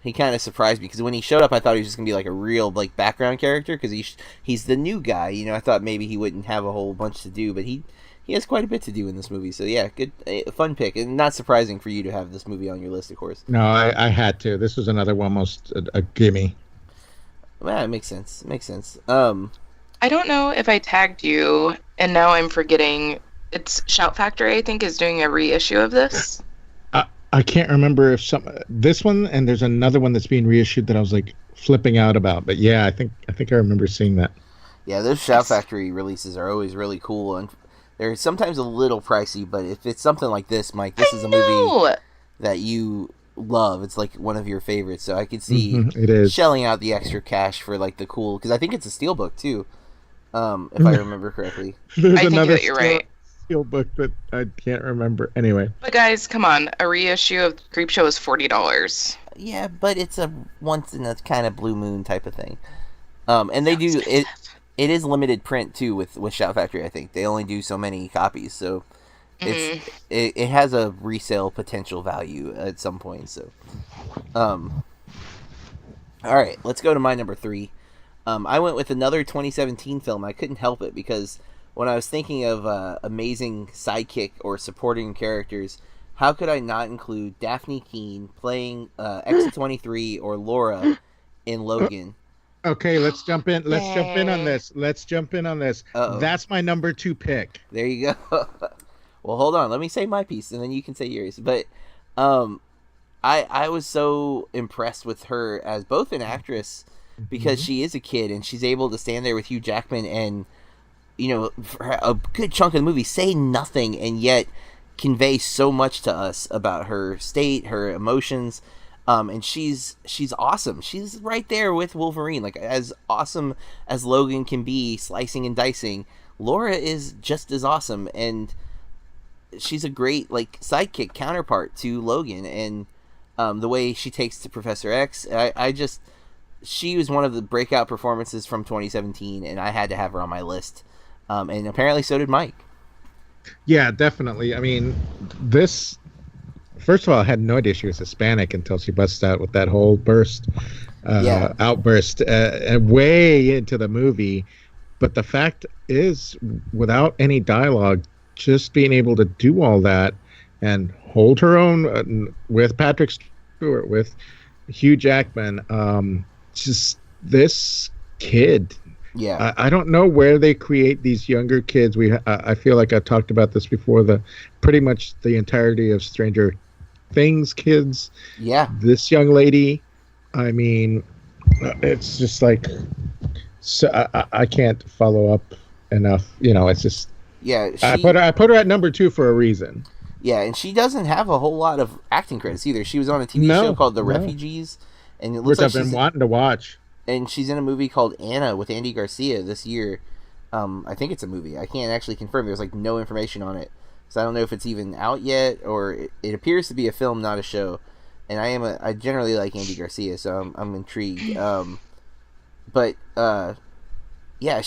he kind of surprised me, because when he showed up, I thought he was just gonna be like a real background character, because he's the new guy. I thought maybe he wouldn't have a whole bunch to do, but he has quite a bit to do in this movie. So yeah, good, fun pick, and not surprising for you to have this movie on your list, of course. No, I had to. This was another one, almost a gimme. Well, it makes sense. I don't know if I tagged you, and now I'm forgetting. It's Shout Factory, I think, is doing a reissue of this. I can't remember if this one, and there's another one that's being reissued that I was like flipping out about. But yeah, I think I remember seeing that. Yeah, those Shout Factory releases are always really cool, and They're sometimes a little pricey, but if it's something like this, Mike, this is a movie that you love. It's like one of your favorites, so I could see it is. shelling out the extra cash for like the cool, because I think it's a steelbook too, if I remember correctly. There's I think another that you're right. steel book that I can't remember. Anyway. But guys, come on. A reissue of Creepshow is $40. Yeah, but it's a once in a kind of blue moon type of thing. And they do it. It is limited print too with Shout Factory. I think they only do so many copies, so it has a resale potential value at some point. So, all right, let's go to my number 3. I went with another 2017 film. I couldn't help it because when I was thinking of amazing sidekick or supporting characters, how could I not include Daphne Keane playing X-23 or Laura in Logan? Okay, let's jump in. Let's jump in on this. Uh-oh. That's my number 2 pick. There you go. Well, hold on. Let me say my piece, and then you can say yours. But I was so impressed with her as both an actress, because she is a kid, and she's able to stand there with Hugh Jackman and, you know, for a good chunk of the movie, say nothing, and yet convey so much to us about her state, her emotions. And she's awesome. She's right there with Wolverine, like as awesome as Logan can be, slicing and dicing. Laura is just as awesome, and she's a great like sidekick counterpart to Logan. And the way she takes to Professor X, she was one of the breakout performances from 2017, and I had to have her on my list. And apparently so did Mike. Yeah, definitely. I mean, this. First of all, I had no idea she was Hispanic until she busted out with that whole outburst way into the movie. But the fact is, without any dialogue, just being able to do all that and hold her own with Patrick Stewart, with Hugh Jackman, just this kid. Yeah, I don't know where they create these younger kids. I feel like I've talked about this before. Pretty much the entirety of Stranger Things kids. Yeah, this young lady. I mean, it's just like, so I can't follow up enough. You know, it's just. Yeah, I put her at number 2 for a reason. Yeah, and she doesn't have a whole lot of acting credits either. She was on a TV show called The Refugees, and it looks which I've been wanting to watch. And she's in a movie called Anna with Andy Garcia this year. I think it's a movie. I can't actually confirm. There's like no information on it, so I don't know if it's even out yet, or it appears to be a film, not a show. And I generally like Andy Garcia, so I'm intrigued. But yeah,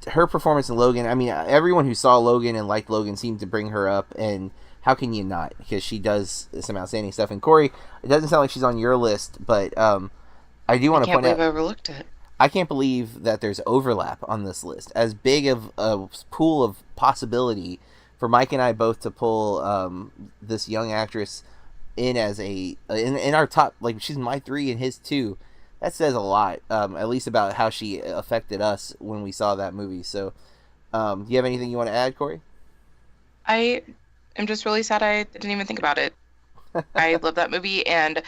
her performance in Logan. I mean, everyone who saw Logan and liked Logan seemed to bring her up, and how can you not? Because she does some outstanding stuff. And Corey, it doesn't sound like she's on your list, but I do want to point out. I can't believe I overlooked it. I can't believe that there's overlap on this list. As big of a pool of possibility for Mike and I both to pull this young actress in as in our top, like she's my 3 and his 2. That says a lot, at least about how she affected us when we saw that movie. So, do you have anything you want to add, Corey? I am just really sad I didn't even think about it. I love that movie, and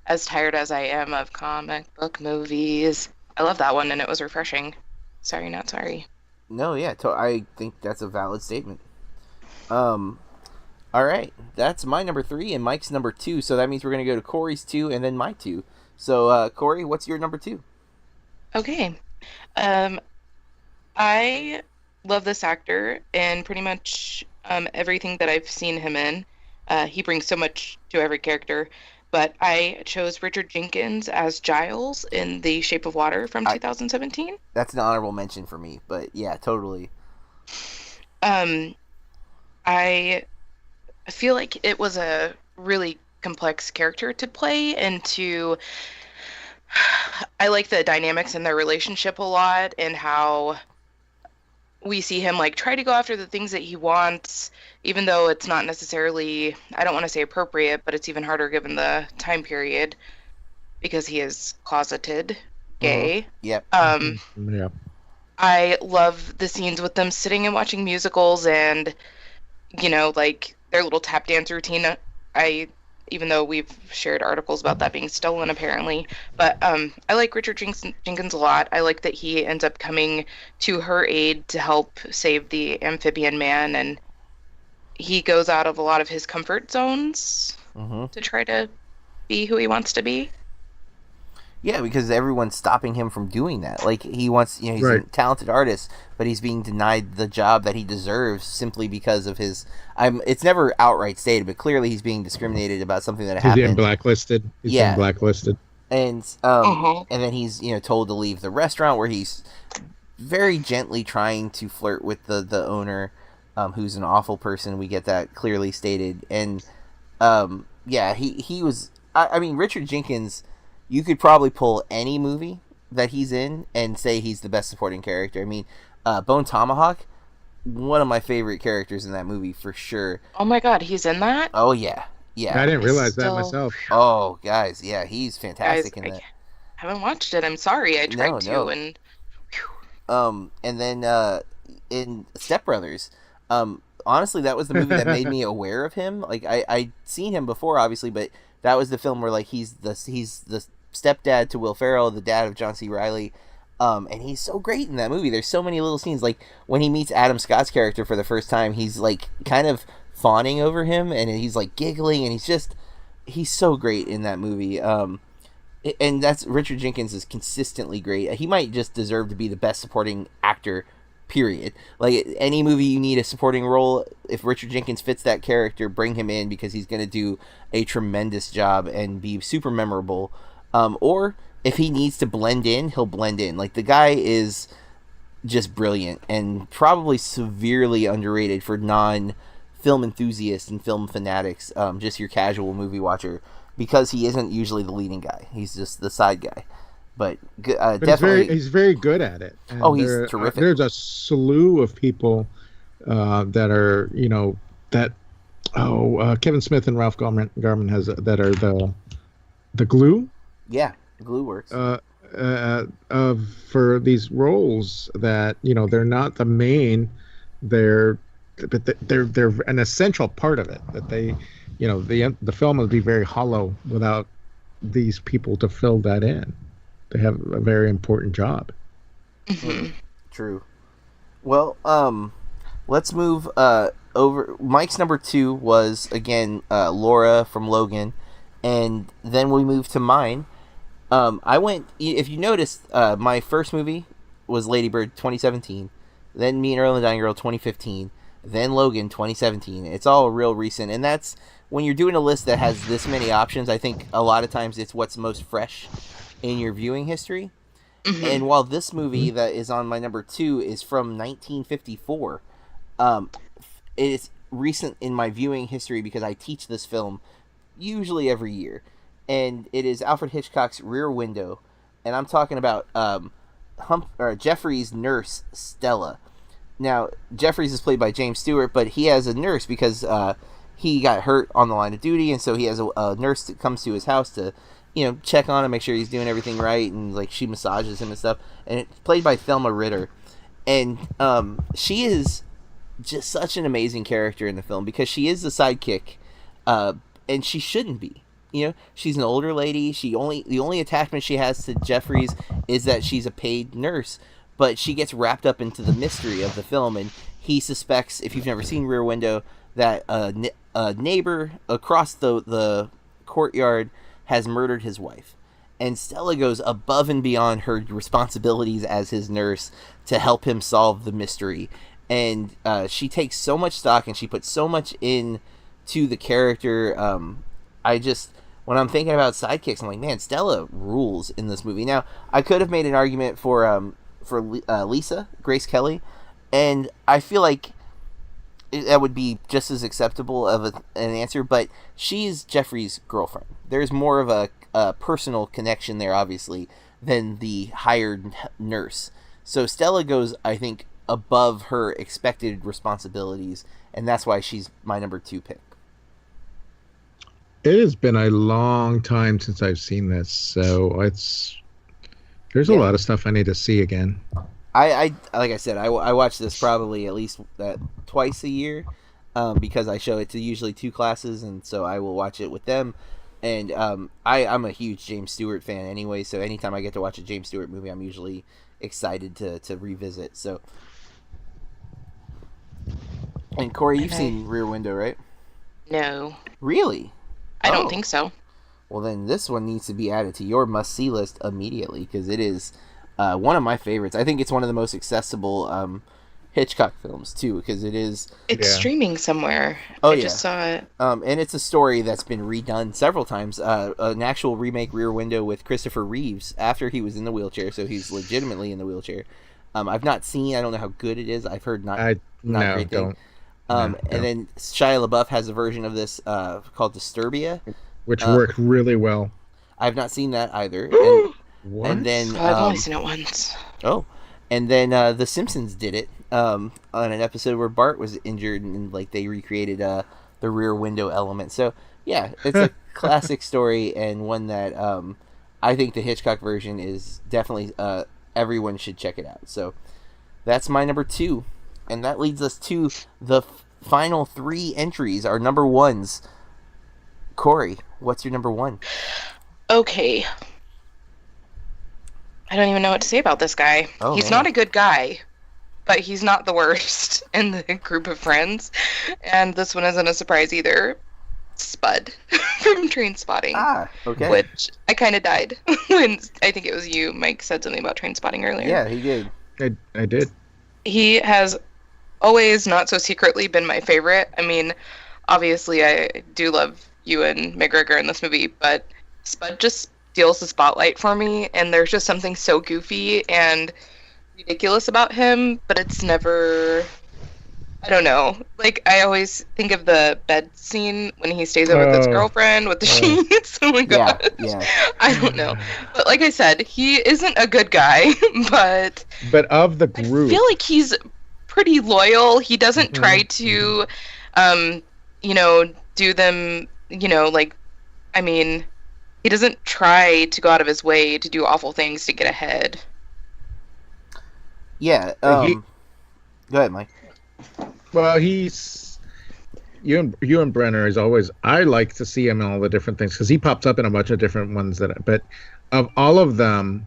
as tired as I am of comic book movies, I love that one, and it was refreshing. Sorry, not sorry. No, yeah, I think that's a valid statement. All right, that's my number 3 and Mike's number 2, so that means we're going to go to Corey's 2 and then my 2. So, Corey, what's your number 2? Okay. I love this actor, and pretty much everything that I've seen him in. He brings so much to every character. But I chose Richard Jenkins as Giles in The Shape of Water from 2017. That's an honorable mention for me, but yeah, totally. I feel like it was a really complex character to play, and I like the dynamics in their relationship a lot, and how we see him like try to go after the things that he wants, even though it's not necessarily, I don't want to say appropriate, but it's even harder given the time period because he is closeted gay. Yep. Yeah. I love the scenes with them sitting and watching musicals, and you know, like their little tap dance routine. Even though we've shared articles about that being stolen apparently, but I like Richard Jenkins a lot. I like that he ends up coming to her aid to help save the amphibian man, and he goes out of a lot of his comfort zones Mm-hmm. to try to be who he wants to be. Yeah, because everyone's stopping him from doing that. Like, he wants, he's a Right. talented artist, but he's being denied the job that he deserves simply because of his. It's never outright stated, but clearly he's being discriminated about something that He's getting happened. blacklisted. He's Yeah. being blacklisted. And Mhm. and then he's told to leave the restaurant, where he's very gently trying to flirt with the owner, who's an awful person. We get that clearly stated, and yeah, he was. I mean, Richard Jenkins. You could probably pull any movie that he's in and say he's the best supporting character. I mean, Bone Tomahawk, one of my favorite characters in that movie for sure. Oh my god, he's in that? Oh yeah, yeah. I didn't realize that Still- myself. Oh guys, yeah, he's Guys, fantastic in I that. haven't watched it. I'm sorry. I tried to, No. and And then in Step Brothers, honestly, that was the movie that made me aware of him. Like I'd seen him before, obviously, but that was the film where like he's the stepdad to Will Ferrell, the dad of John C. Reilly. And he's so great in that movie. There's so many little scenes, like when he meets Adam Scott's character for the first time, he's like kind of fawning over him, and he's like giggling, and he's so great in that movie. And that's Richard Jenkins is consistently great. He might just deserve to be the best supporting actor, period. Like any movie you need a supporting role, if Richard Jenkins fits that character, bring him in, because he's going to do a tremendous job and be super memorable. Or if he needs to blend in, he'll blend in. Like, the guy is just brilliant and probably severely underrated for non-film enthusiasts and film fanatics, just your casual movie watcher, because he isn't usually the leading guy. He's just the side guy. But But definitely... he's very good at it. And Oh, he's terrific. There's a slew of people that are, Kevin Smith and Ralph Garman has that are the glue. Yeah, glue works. For these roles that they're not the main, they're an essential part of it. That they, the film would be very hollow without these people to fill that in. They have a very important job. True. Well, let's move over. Mike's number 2 was again Laura from Logan, and then we moved to mine. I went. If you noticed, my first movie was Lady Bird 2017. Then Me and Earl and the Dying Girl 2015. Then Logan 2017. It's all real recent, and that's when you're doing a list that has this many options. I think a lot of times it's what's most fresh in your viewing history. And while this movie that is on my number 2 is from 1954, it is recent in my viewing history because I teach this film usually every year. And it is Alfred Hitchcock's Rear Window, and I'm talking about Jeffrey's nurse, Stella. Now, Jeffries is played by James Stewart, but he has a nurse because he got hurt on the line of duty, and so he has a nurse that comes to his house to, check on him, make sure he's doing everything right, and like she massages him and stuff. And it's played by Thelma Ritter, and she is just such an amazing character in the film because she is the sidekick, and she shouldn't be. She's an older lady. The only attachment she has to Jeffries is that she's a paid nurse, but she gets wrapped up into the mystery of the film, and he suspects, if you've never seen Rear Window, that a neighbor across the courtyard has murdered his wife. And Stella goes above and beyond her responsibilities as his nurse to help him solve the mystery. And she takes so much stock and she puts so much in to the character. When I'm thinking about sidekicks, I'm like, man, Stella rules in this movie. Now, I could have made an argument for Lisa, Grace Kelly, and I feel like that would be just as acceptable of an answer, but she's Jeffrey's girlfriend. There's more of a personal connection there, obviously, than the hired nurse. So Stella goes, I think, above her expected responsibilities, and that's why she's my number 2 pick. It has been a long time since I've seen this, so there's a lot of stuff I need to see again. I like I said, I watch this probably at least twice a year, because I show it to usually 2 classes, and so I will watch it with them. And I'm a huge James Stewart fan anyway, so anytime I get to watch a James Stewart movie, I'm usually excited to revisit. So, And Corey, you've seen Rear Window, right? No. Really? I don't think so. Well, then this one needs to be added to your must-see list immediately, because it is one of my favorites. I think it's one of the most accessible Hitchcock films, too, because it is... It's streaming somewhere. I just saw it. And it's a story that's been redone several times. An actual remake, Rear Window, with Christopher Reeves, after he was in the wheelchair, so he's legitimately in the wheelchair. I've not seen, I don't know how good it is. I've heard not great thing. And then Shia LaBeouf has a version of this called Disturbia, which worked really well. I've not seen that either. And, what? And then I've only seen it once. Oh, and then The Simpsons did it on an episode where Bart was injured, and like they recreated the Rear Window element. So yeah, it's a classic story, and one that I think the Hitchcock version is definitely everyone should check it out. So that's my number 2. And that leads us to the final 3 entries, our number 1s. Corey, what's your number 1? Okay. I don't even know what to say about this guy. He's not a good guy, but he's not the worst in the group of friends. And this one isn't a surprise either. Spud from Trainspotting. Ah, okay. Which I kind of died when I think it was you, Mike, said something about Trainspotting earlier. Yeah, he did. I did. He has always not so secretly been my favorite. I mean, obviously I do love Ewan McGregor in this movie, but Spud just steals the spotlight for me, and there's just something so goofy and ridiculous about him, but it's never... I don't know. Like, I always think of the bed scene when he stays over with his girlfriend with the sheets. Oh my god. Yeah. I don't know. But like I said, he isn't a good guy, but of the group, I feel like he's pretty loyal. He doesn't try to, do them, like, I mean, he doesn't try to go out of his way to do awful things to get ahead. Yeah. Go ahead, Mike. Well, he's Ewan Brenner is always. I like to see him in all the different things because he pops up in a bunch of different ones But of all of them,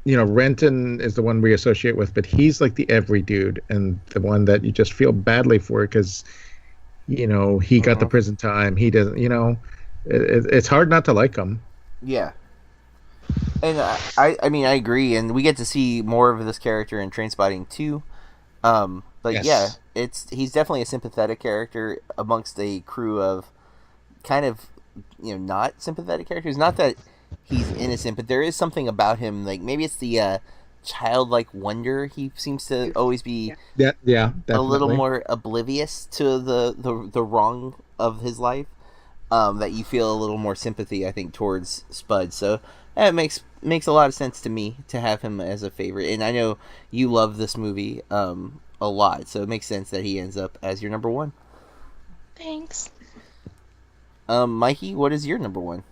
Renton is the one we associate with, but he's like the every dude and the one that you just feel badly for because, he got the prison time. He doesn't. It's hard not to like him. Yeah. And I mean, I agree, and we get to see more of this character in Trainspotting too. But yes. Yeah, he's definitely a sympathetic character amongst a crew of kind of, not sympathetic characters. Not that he's innocent, but there is something about him, like maybe it's the childlike wonder. He seems to always be a little more oblivious to the wrong of his life. That you feel a little more sympathy, I think, towards Spud. So it makes a lot of sense to me to have him as a favorite. And I know you love this movie a lot, so it makes sense that he ends up as your number 1. Thanks. Mikey, what is your number 1?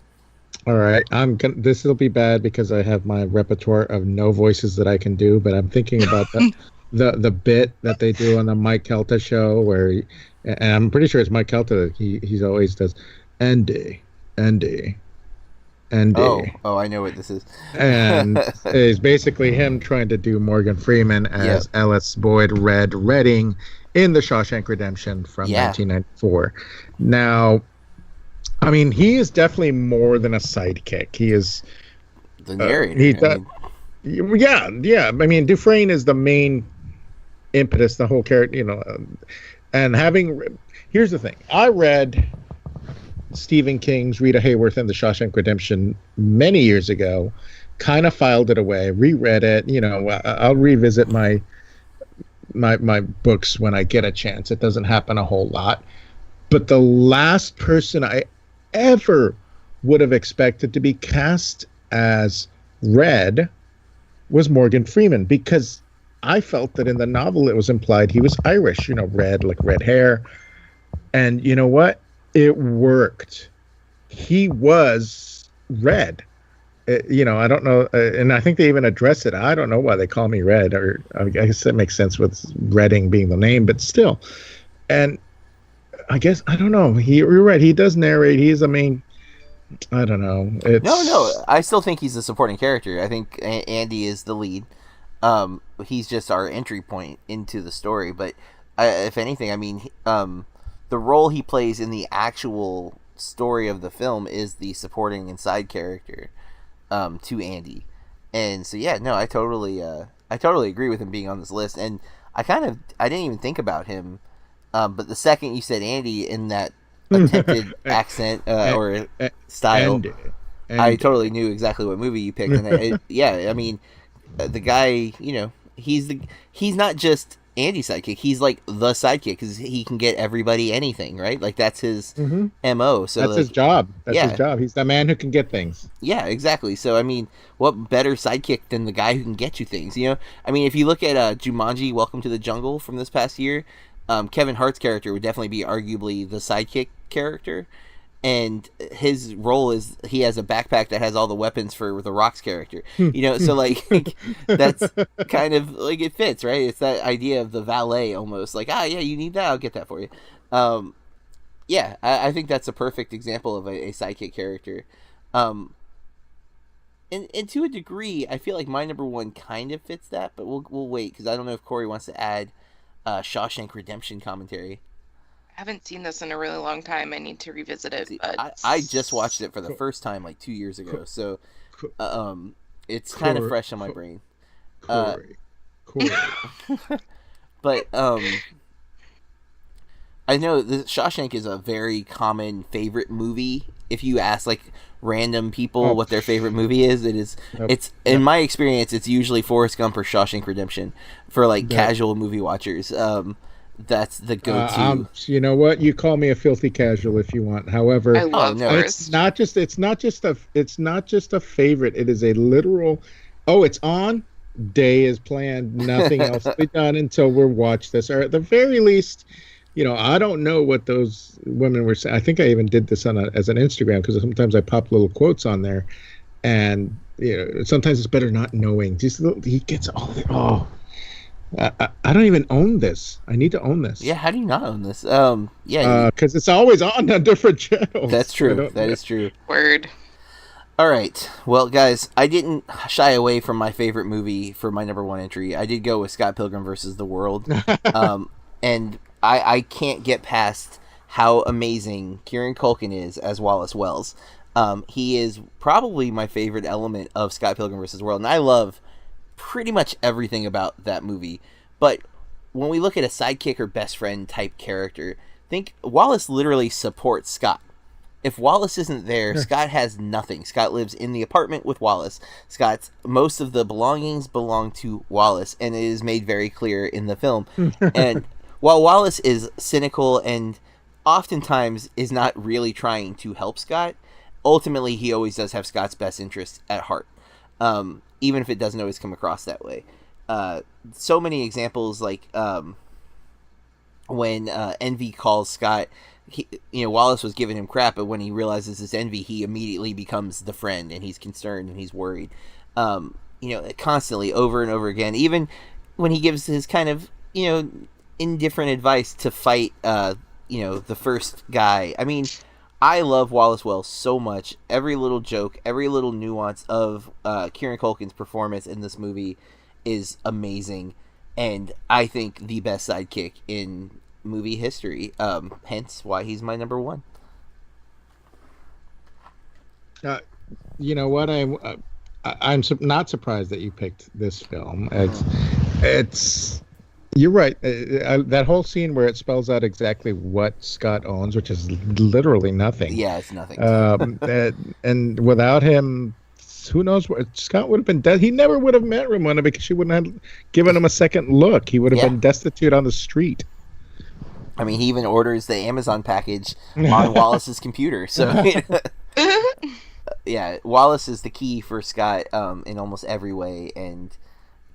All right, this will be bad because I have my repertoire of no voices that I can do, but I'm thinking about the bit that they do on the Mike Kelta show and I'm pretty sure it's Mike Kelta that he always does Andy. Oh, I know what this is. And it's basically him trying to do Morgan Freeman as Ellis Boyd Redding in The Shawshank Redemption from 1994. Now, I mean, he is definitely more than a sidekick. He is the narrator. Yeah. I mean, Dufresne is the main impetus, the whole character, and here's the thing. I read Stephen King's Rita Hayworth and The Shawshank Redemption many years ago, kind of filed it away, reread it. I'll revisit my books when I get a chance. It doesn't happen a whole lot. But the last person I ever would have expected to be cast as Red was Morgan Freeman, because I felt that in the novel it was implied he was Irish, red, like red hair. And you know what? It worked. He was Red. I don't know. And I think they even address it. I don't know why they call me Red, or I guess that makes sense with Redding being the name, but still. And I guess, I don't know. You're right. He does narrate. He's the main. I don't know. No. I still think he's a supporting character. I think Andy is the lead. he's just our entry point into the story. But if anything, I mean, the role he plays in the actual story of the film is the supporting and side character to Andy. And so yeah, no, I totally agree with him being on this list. And I didn't even think about him, but the second you said Andy in that attempted accent or style, I totally knew exactly what movie you picked. And yeah, I mean, the guy, you know, he's not just Andy's sidekick. He's like the sidekick because he can get everybody anything, right? Like that's his MO. So that's his job. That's his job. He's the man who can get things. Yeah, exactly. So I mean, what better sidekick than the guy who can get you things? You know, I mean, if you look at Jumanji: Welcome to the Jungle from this past year, Kevin Hart's character would definitely be arguably the sidekick character. And his role is he has a backpack that has all the weapons for the Rock's character. You know, so like that's kind of like it fits, right? It's that idea of the valet almost. Like, yeah, you need that, I'll get that for you. Yeah, I think that's a perfect example of a sidekick character. And to a degree, I feel like my number one kind of fits that, but we'll wait because I don't know if Corey wants to add Shawshank Redemption commentary. I haven't seen this in a really long time. I need to revisit it. But I just watched it for the first time like 2 years ago, so it's kind of fresh on my brain. Corey. But I know the Shawshank is a very common favorite movie. If you ask like random people what their favorite movie is, it's in my experience, it's usually Forrest Gump or Shawshank Redemption for like casual movie watchers. That's the go-to. You know what? You call me a filthy casual if you want. However, I love Forrest. It's not just a favorite. It is a literal. Oh, it's on. Day is planned. Nothing else will be done until we watch this. Or at the very least, you know, I don't know what those women were saying. I think I even did this as an Instagram because sometimes I pop little quotes on there, and you know, sometimes it's better not knowing. He gets all the I don't even own this. I need to own this. Yeah, how do you not own this? Yeah, because it's always on different channels. That's true. That is true. Word. All right. Well, guys, I didn't shy away from my favorite movie for my number one entry. I did go with Scott Pilgrim versus the World, and I can't get past how amazing Kieran Culkin is as Wallace Wells. He is probably my favorite element of Scott Pilgrim versus the World, and I love pretty much everything about that movie. But when we look at a sidekick or best friend type character, think Wallace literally supports Scott. If Wallace isn't there, Scott has nothing. Scott lives in the apartment with Wallace. Most of the belongings belong to Wallace, and it is made very clear in the film. And while Wallace is cynical and oftentimes is not really trying to help Scott, ultimately he always does have Scott's best interest at heart. Even if it doesn't always come across that way. So many examples, like when Envy calls Scott, Wallace was giving him crap, but when he realizes it's Envy, he immediately becomes the friend, and he's concerned and he's worried. Constantly, over and over again. Even when he gives his kind of, indifferent advice to fight, the first guy. I mean, I love Wallace Wells so much. Every little joke, every little nuance of Kieran Culkin's performance in this movie is amazing, and I think the best sidekick in movie history. Hence why he's my number one. You know what? I'm not surprised that you picked this film. It's You're right. That whole scene where it spells out exactly what Scott owns, which is literally nothing. Yeah, it's nothing. And without him, who knows what Scott would have been dead. He never would have met Ramona because she wouldn't have given him a second look. He would have been destitute on the street. I mean, he even orders the Amazon package on Wallace's computer. So, yeah, Wallace is the key for Scott in almost every way. And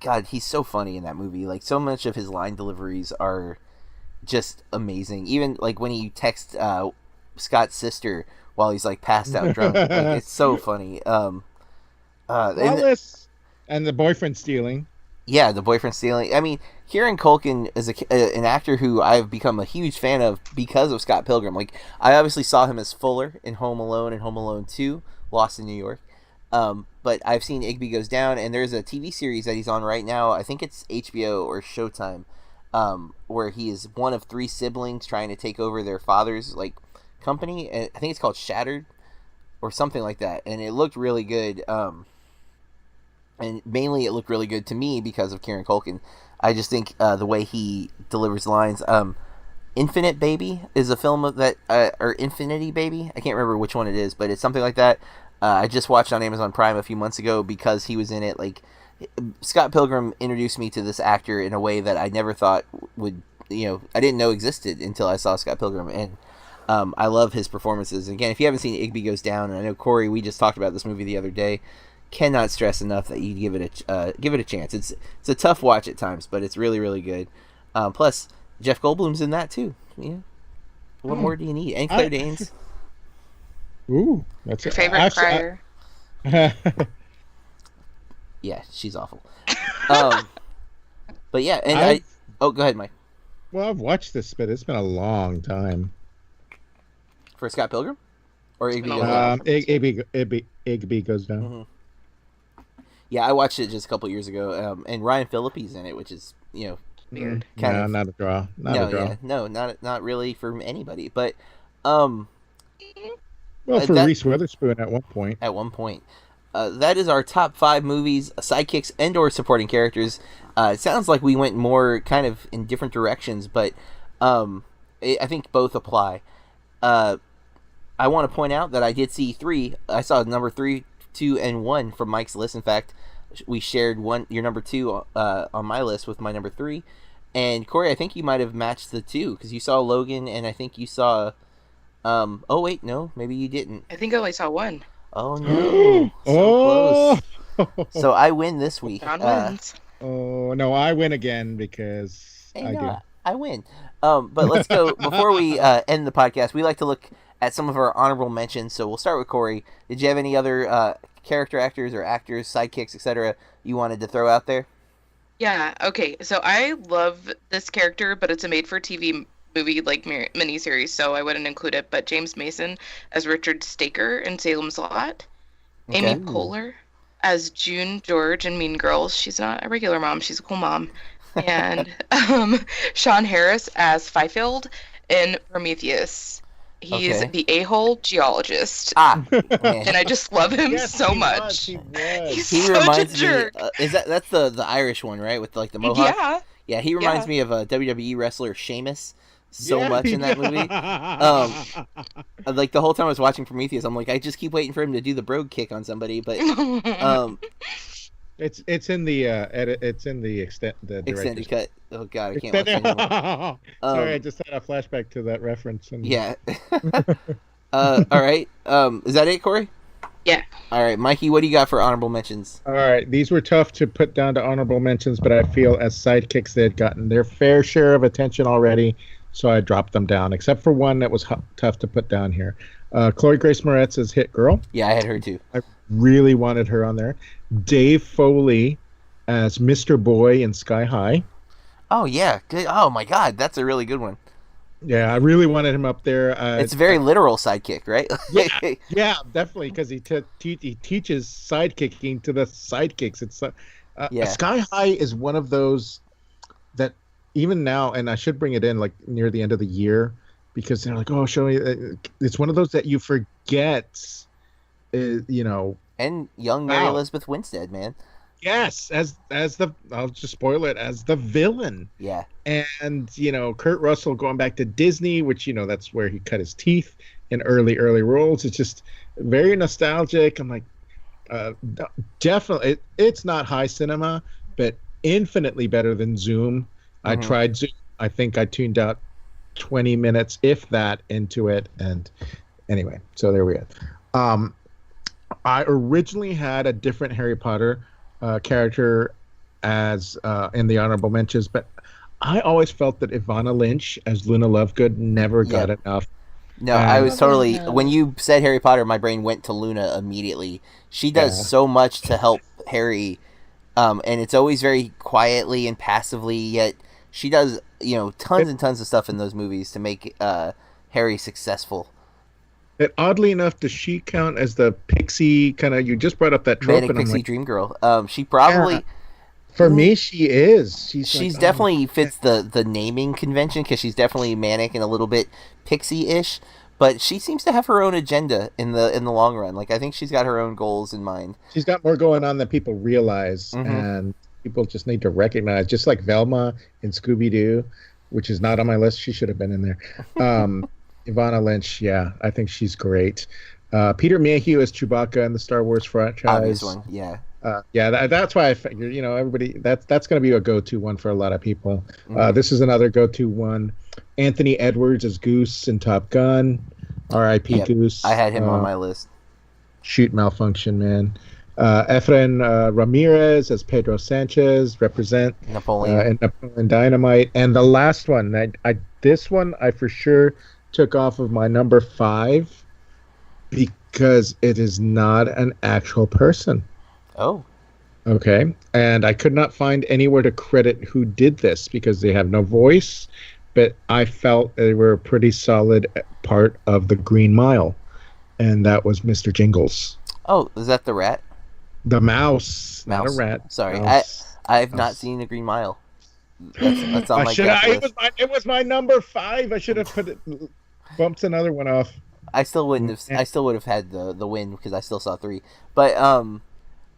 God, he's so funny in that movie. Like, so much of his line deliveries are just amazing. Even like when he texts Scott's sister while he's like passed out drunk. Like, it's so funny. Wallace and the boyfriend stealing. Yeah, the boyfriend stealing. I mean, Kieran Culkin is an actor who I've become a huge fan of because of Scott Pilgrim. Like, I obviously saw him as Fuller in Home Alone and Home Alone 2, Lost in New York. But I've seen Igby Goes Down, and there's a TV series that he's on right now. I think it's HBO or Showtime, where he is one of 3 siblings trying to take over their father's like company. And I think it's called Shattered or something like that. And it looked really good. And mainly it looked really good to me because of Kieran Culkin. I just think the way he delivers lines. Infinite Baby is a film of that, or Infinity Baby. I can't remember which one it is, but it's something like that. I just watched on Amazon Prime a few months ago because he was in it. Like, Scott Pilgrim introduced me to this actor in a way that I never thought would, I didn't know existed until I saw Scott Pilgrim, and I love his performances. Again, if you haven't seen Igby Goes Down, and I know Corey, we just talked about this movie the other day, cannot stress enough that you give it a chance. It's a tough watch at times, but it's really, really good. Plus, Jeff Goldblum's in that too. What more do you need? And Claire Danes. Ooh, that's Your favorite crier. Yeah, she's awful. But yeah, and go ahead, Mike. Well, I've watched this, but it's been a long time. For Scott Pilgrim, or Igby Goes Down? Igby Goes Down. Mm-hmm. Yeah, I watched it just a couple years ago, and Ryan Phillippe's in it, which is Weird. Not a draw. Not really for anybody. But well, for Reese Witherspoon at one point. That is our top 5 movies, sidekicks and/or supporting characters. It sounds like we went more kind of in different directions, but I think both apply. I want to point out that I did see 3. I saw number 3, 2, and 1 from Mike's list. In fact, we shared your number 2 on my list with my number 3. And Corey, I think you might have matched the 2 because you saw Logan, and I think you saw. Oh wait, no, maybe you didn't. I think I only saw 1. Oh no! So close. So I win this week. John wins. Oh no, I win again because I do. I win. But let's go before we end the podcast. We like to look at some of our honorable mentions. So we'll start with Corey. Did you have any other character actors or actors, sidekicks, etc. you wanted to throw out there? Yeah. Okay. So I love this character, but it's a made-for-TV movie like miniseries, so I wouldn't include it. But James Mason as Richard Staker in Salem's Lot, Amy Poehler as June George in Mean Girls. She's not a regular mom; she's a cool mom. And Sean Harris as Fifield in Prometheus. He's the a-hole geologist. Man. And I just love him so much. He's such a jerk. That's the Irish one, right? With like the mohawk. Yeah. He reminds me of a WWE wrestler, Sheamus. Much in that movie. Like the whole time I was watching Prometheus, I'm like, I just keep waiting for him to do the brogue kick on somebody, but it's in the edit. It's in the extended cut. Oh god, I can't watch it anymore. Sorry, I just had a flashback to that reference. Yeah. All right. Is that it, Corey? Yeah. All right, Mikey, what do you got for honorable mentions? All right, these were tough to put down to honorable mentions, but I feel as sidekicks they had gotten their fair share of attention already. So I dropped them down, except for one that was tough to put down here. Chloe Grace Moretz's Hit Girl. Yeah, I had her too. I really wanted her on there. Dave Foley as Mr. Boy in Sky High. Oh, yeah. Good. Oh, my God. That's a really good one. Yeah, I really wanted him up there. It's a very literal sidekick, right? yeah, definitely, because he teaches sidekicking to the sidekicks. It's Sky High is one of those that even now, and I should bring it in like near the end of the year, because they're like, oh, show me. It's one of those that you forget, And young Mary Elizabeth Winstead, man. Yes, as the I'll just spoil it, as the villain. Yeah. And Kurt Russell going back to Disney, which that's where he cut his teeth in early roles. It's just very nostalgic. I'm like, definitely, it's not high cinema, but infinitely better than Zoom. I tried Zoom. I think I tuned out 20 minutes, if that, into it. And anyway, so there we go. I originally had a different Harry Potter character as in the honorable mentions, but I always felt that Ivana Lynch as Luna Lovegood never got enough. No, I was totally... When you said Harry Potter, my brain went to Luna immediately. She does so much to help Harry, and it's always very quietly and passively, yet she does, tons and tons of stuff in those movies to make Harry successful. And oddly enough, does she count as the pixie kind of? You just brought up that trope, Manic and I'm Pixie like, Dream Girl. She probably. yeah, for me, she is. She's like, definitely fits the naming convention because she's definitely manic and a little bit pixie-ish, but she seems to have her own agenda in the long run. Like I think she's got her own goals in mind. She's got more going on than people realize, Mm-hmm. and people just need to recognize. Just like Velma in Scooby Doo, which is not on my list. She should have been in there. Ivana Lynch, yeah, I think she's great. Peter Mayhew as Chewbacca in the Star Wars franchise. Obvious one, yeah. That's why I figured, everybody that's going to be a go-to one for a lot of people. Mm-hmm. This is another go-to one. Anthony Edwards as Goose in Top Gun. R.I.P. Yep. Goose. I had him on my list. Shoot malfunction, man. Efren Ramirez as Pedro Sanchez, represent Napoleon. and Napoleon Dynamite. And the last one, this one I for sure took off of my number 5 because it is not an actual person. Oh. Okay. And I could not find anywhere to credit who did this because they have no voice, but I felt they were a pretty solid part of the Green Mile. And that was Mr. Jingles. Oh, is that the rat? The mouse. Not a rat. Sorry, Mouse. I've not seen the Green Mile. That's on my guest list. It was my number 5. I should have bumped another one off. I still wouldn't have. I still would have had the win because I still saw 3. But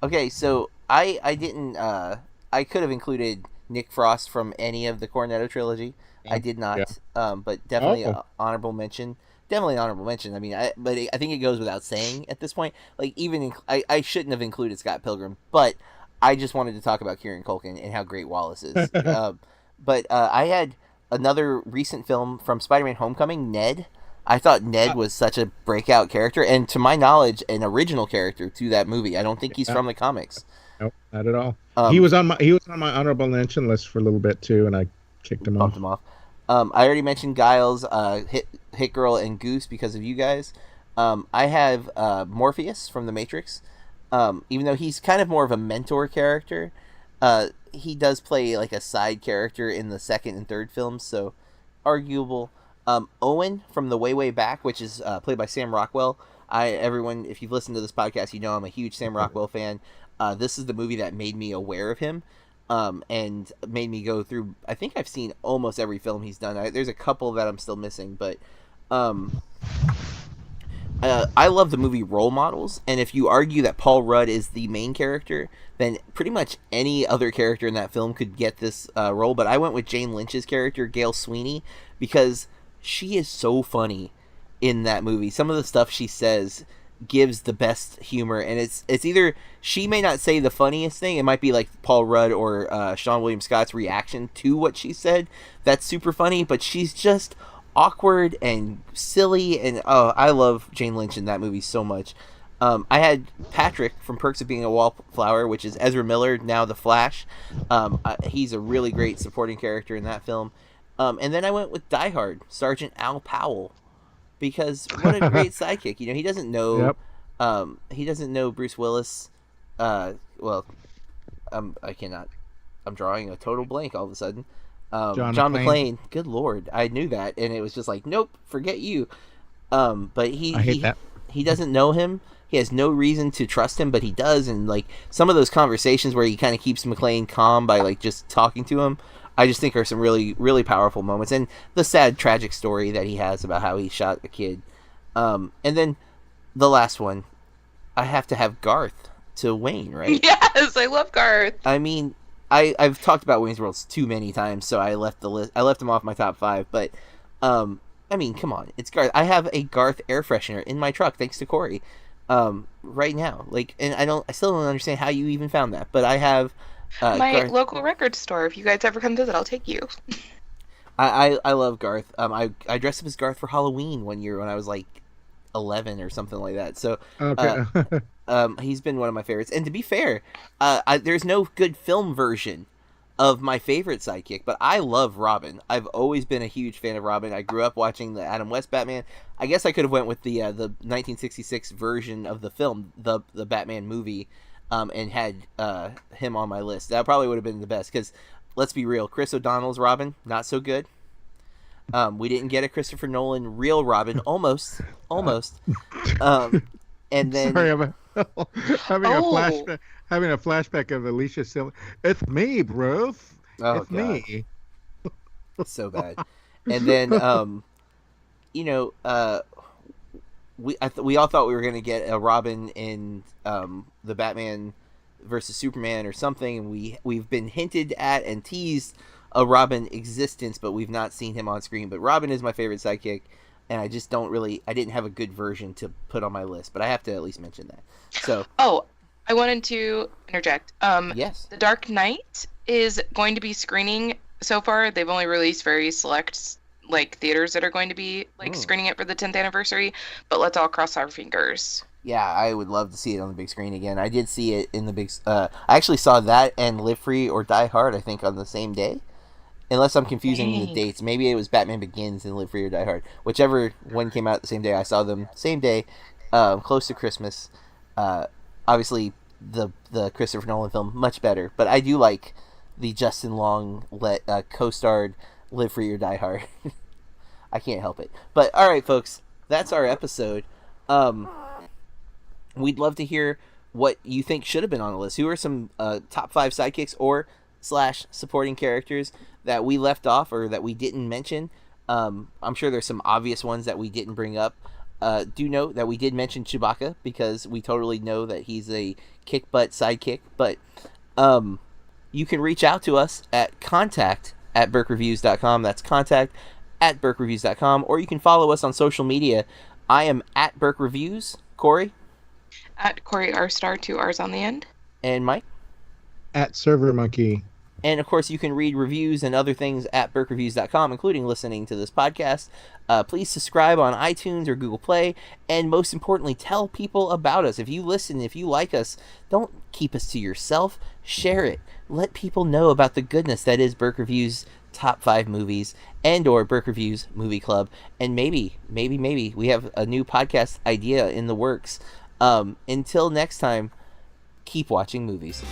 okay, so I didn't. I could have included Nick Frost from any of the Cornetto trilogy. I did not. Yeah. But definitely honorable mention. Definitely an honorable mention. I mean, but I think it goes without saying at this point. Like even I shouldn't have included Scott Pilgrim, but I just wanted to talk about Kieran Culkin and how great Wallace is. But I had another recent film from Spider-Man: Homecoming, Ned. I thought Ned was such a breakout character, and to my knowledge, an original character to that movie. I don't think he's from the comics. Nope, not at all. He was on my honorable mention list for a little bit too, and I kicked him Bumped off. him off. I already mentioned Giles, Hit Girl, and Goose because of you guys. I have Morpheus from The Matrix. Even though he's kind of more of a mentor character, he does play like a side character in the second and third films, so arguable. Owen from The Way Way Back, which is played by Sam Rockwell. Everyone, if you've listened to this podcast, you know I'm a huge Sam Rockwell fan. This is the movie that made me aware of him. And made me go through. I think I've seen almost every film he's done. There's a couple that I'm still missing, but I love the movie Role Models. And if you argue that Paul Rudd is the main character, then pretty much any other character in that film could get this role. But I went with Jane Lynch's character, Gail Sweeney, because she is so funny in that movie. Some of the stuff she says gives the best humor, and it's either she may not say the funniest thing, it might be like Paul Rudd or Sean William Scott's reaction to what she said that's super funny, but she's just awkward and silly, and I love Jane Lynch in that movie so much. I had Patrick from Perks of Being a Wallflower, which is Ezra Miller, now the Flash. He's a really great supporting character in that film. And then I went with Die Hard, Sergeant Al Powell, because what a great sidekick. He doesn't know. Yep. He doesn't know Bruce Willis. I cannot. I'm drawing a total blank all of a sudden. John McClane. Good Lord, I knew that, and it was just like, nope, forget you. But I hate that. He doesn't know him. He has no reason to trust him, but he does. And like some of those conversations where he kind of keeps McClane calm by like just talking to him, I just think are some really, really powerful moments. And the sad, tragic story that he has about how he shot a kid. And then the last one, I have to have Garth to Wayne, right? Yes, I love Garth. I mean, I've talked about Wayne's World too many times, so I left the list. I left him off my top 5. But I mean, come on, it's Garth. I have a Garth air freshener in my truck, thanks to Corey, right now. Like, and I still don't understand how you even found that, but I have. My Garth. local record store. If you guys ever come visit, I'll take you. I love Garth. I dressed up as Garth for Halloween one year when I was like 11 or something like that. So he's been one of my favorites. And to be fair, there's no good film version of my favorite sidekick, but I love Robin. I've always been a huge fan of Robin. I grew up watching the Adam West Batman. I guess I could have went with the 1966 version of the film, the Batman movie. And had him on my list. That probably would have been the best, because let's be real, Chris O'Donnell's Robin, not so good. We didn't get a Christopher Nolan real Robin, almost. And then Sorry, I'm having Oh. a flashback of Alicia Silver. It's me, Bruce. Oh, It's me. so bad. And then we all thought we were going to get a Robin in the Batman versus Superman or something, and we've been hinted at and teased a Robin existence, but we've not seen him on screen. But Robin is my favorite sidekick, and I just I didn't have a good version to put on my list, but I have to at least mention that. So I wanted to interject. yes. The Dark Knight is going to be screening. So far, they've only released very select theaters that are going to be screening it for the 10th anniversary. But let's all cross our fingers. Yeah, I would love to see it on the big screen again. I did see it in the big. I actually saw that and Live Free or Die Hard, I think, on the same day. Unless I'm confusing the dates. Maybe it was Batman Begins and Live Free or Die Hard. Whichever one came out the same day, I saw them same day, close to Christmas. Obviously, the Christopher Nolan film, much better. But I do like the Justin Long co-starred Live Free or Die Hard. I can't help it. But, alright, folks. That's our episode. We'd love to hear what you think should have been on the list. Who are some top 5 sidekicks or / supporting characters that we left off or that we didn't mention? I'm sure there's some obvious ones that we didn't bring up. Do note that we did mention Chewbacca because we totally know that he's a kick-butt sidekick. But you can reach out to us at contact@burkreviews.com. That's contact@burkreviews.com. Or you can follow us on social media. I am at burkreviews. Corey? At Corey R Star, 2 R's on the end. And Mike? At Server Monkey. And, of course, you can read reviews and other things at burkreviews.com, including listening to this podcast. Please subscribe on iTunes or Google Play. And, most importantly, tell people about us. If you listen, if you like us, don't keep us to yourself. Share it. Let people know about the goodness that is Burke Reviews' top 5 movies and or Burke Reviews Movie Club. And maybe we have a new podcast idea in the works. Until next time, keep watching movies.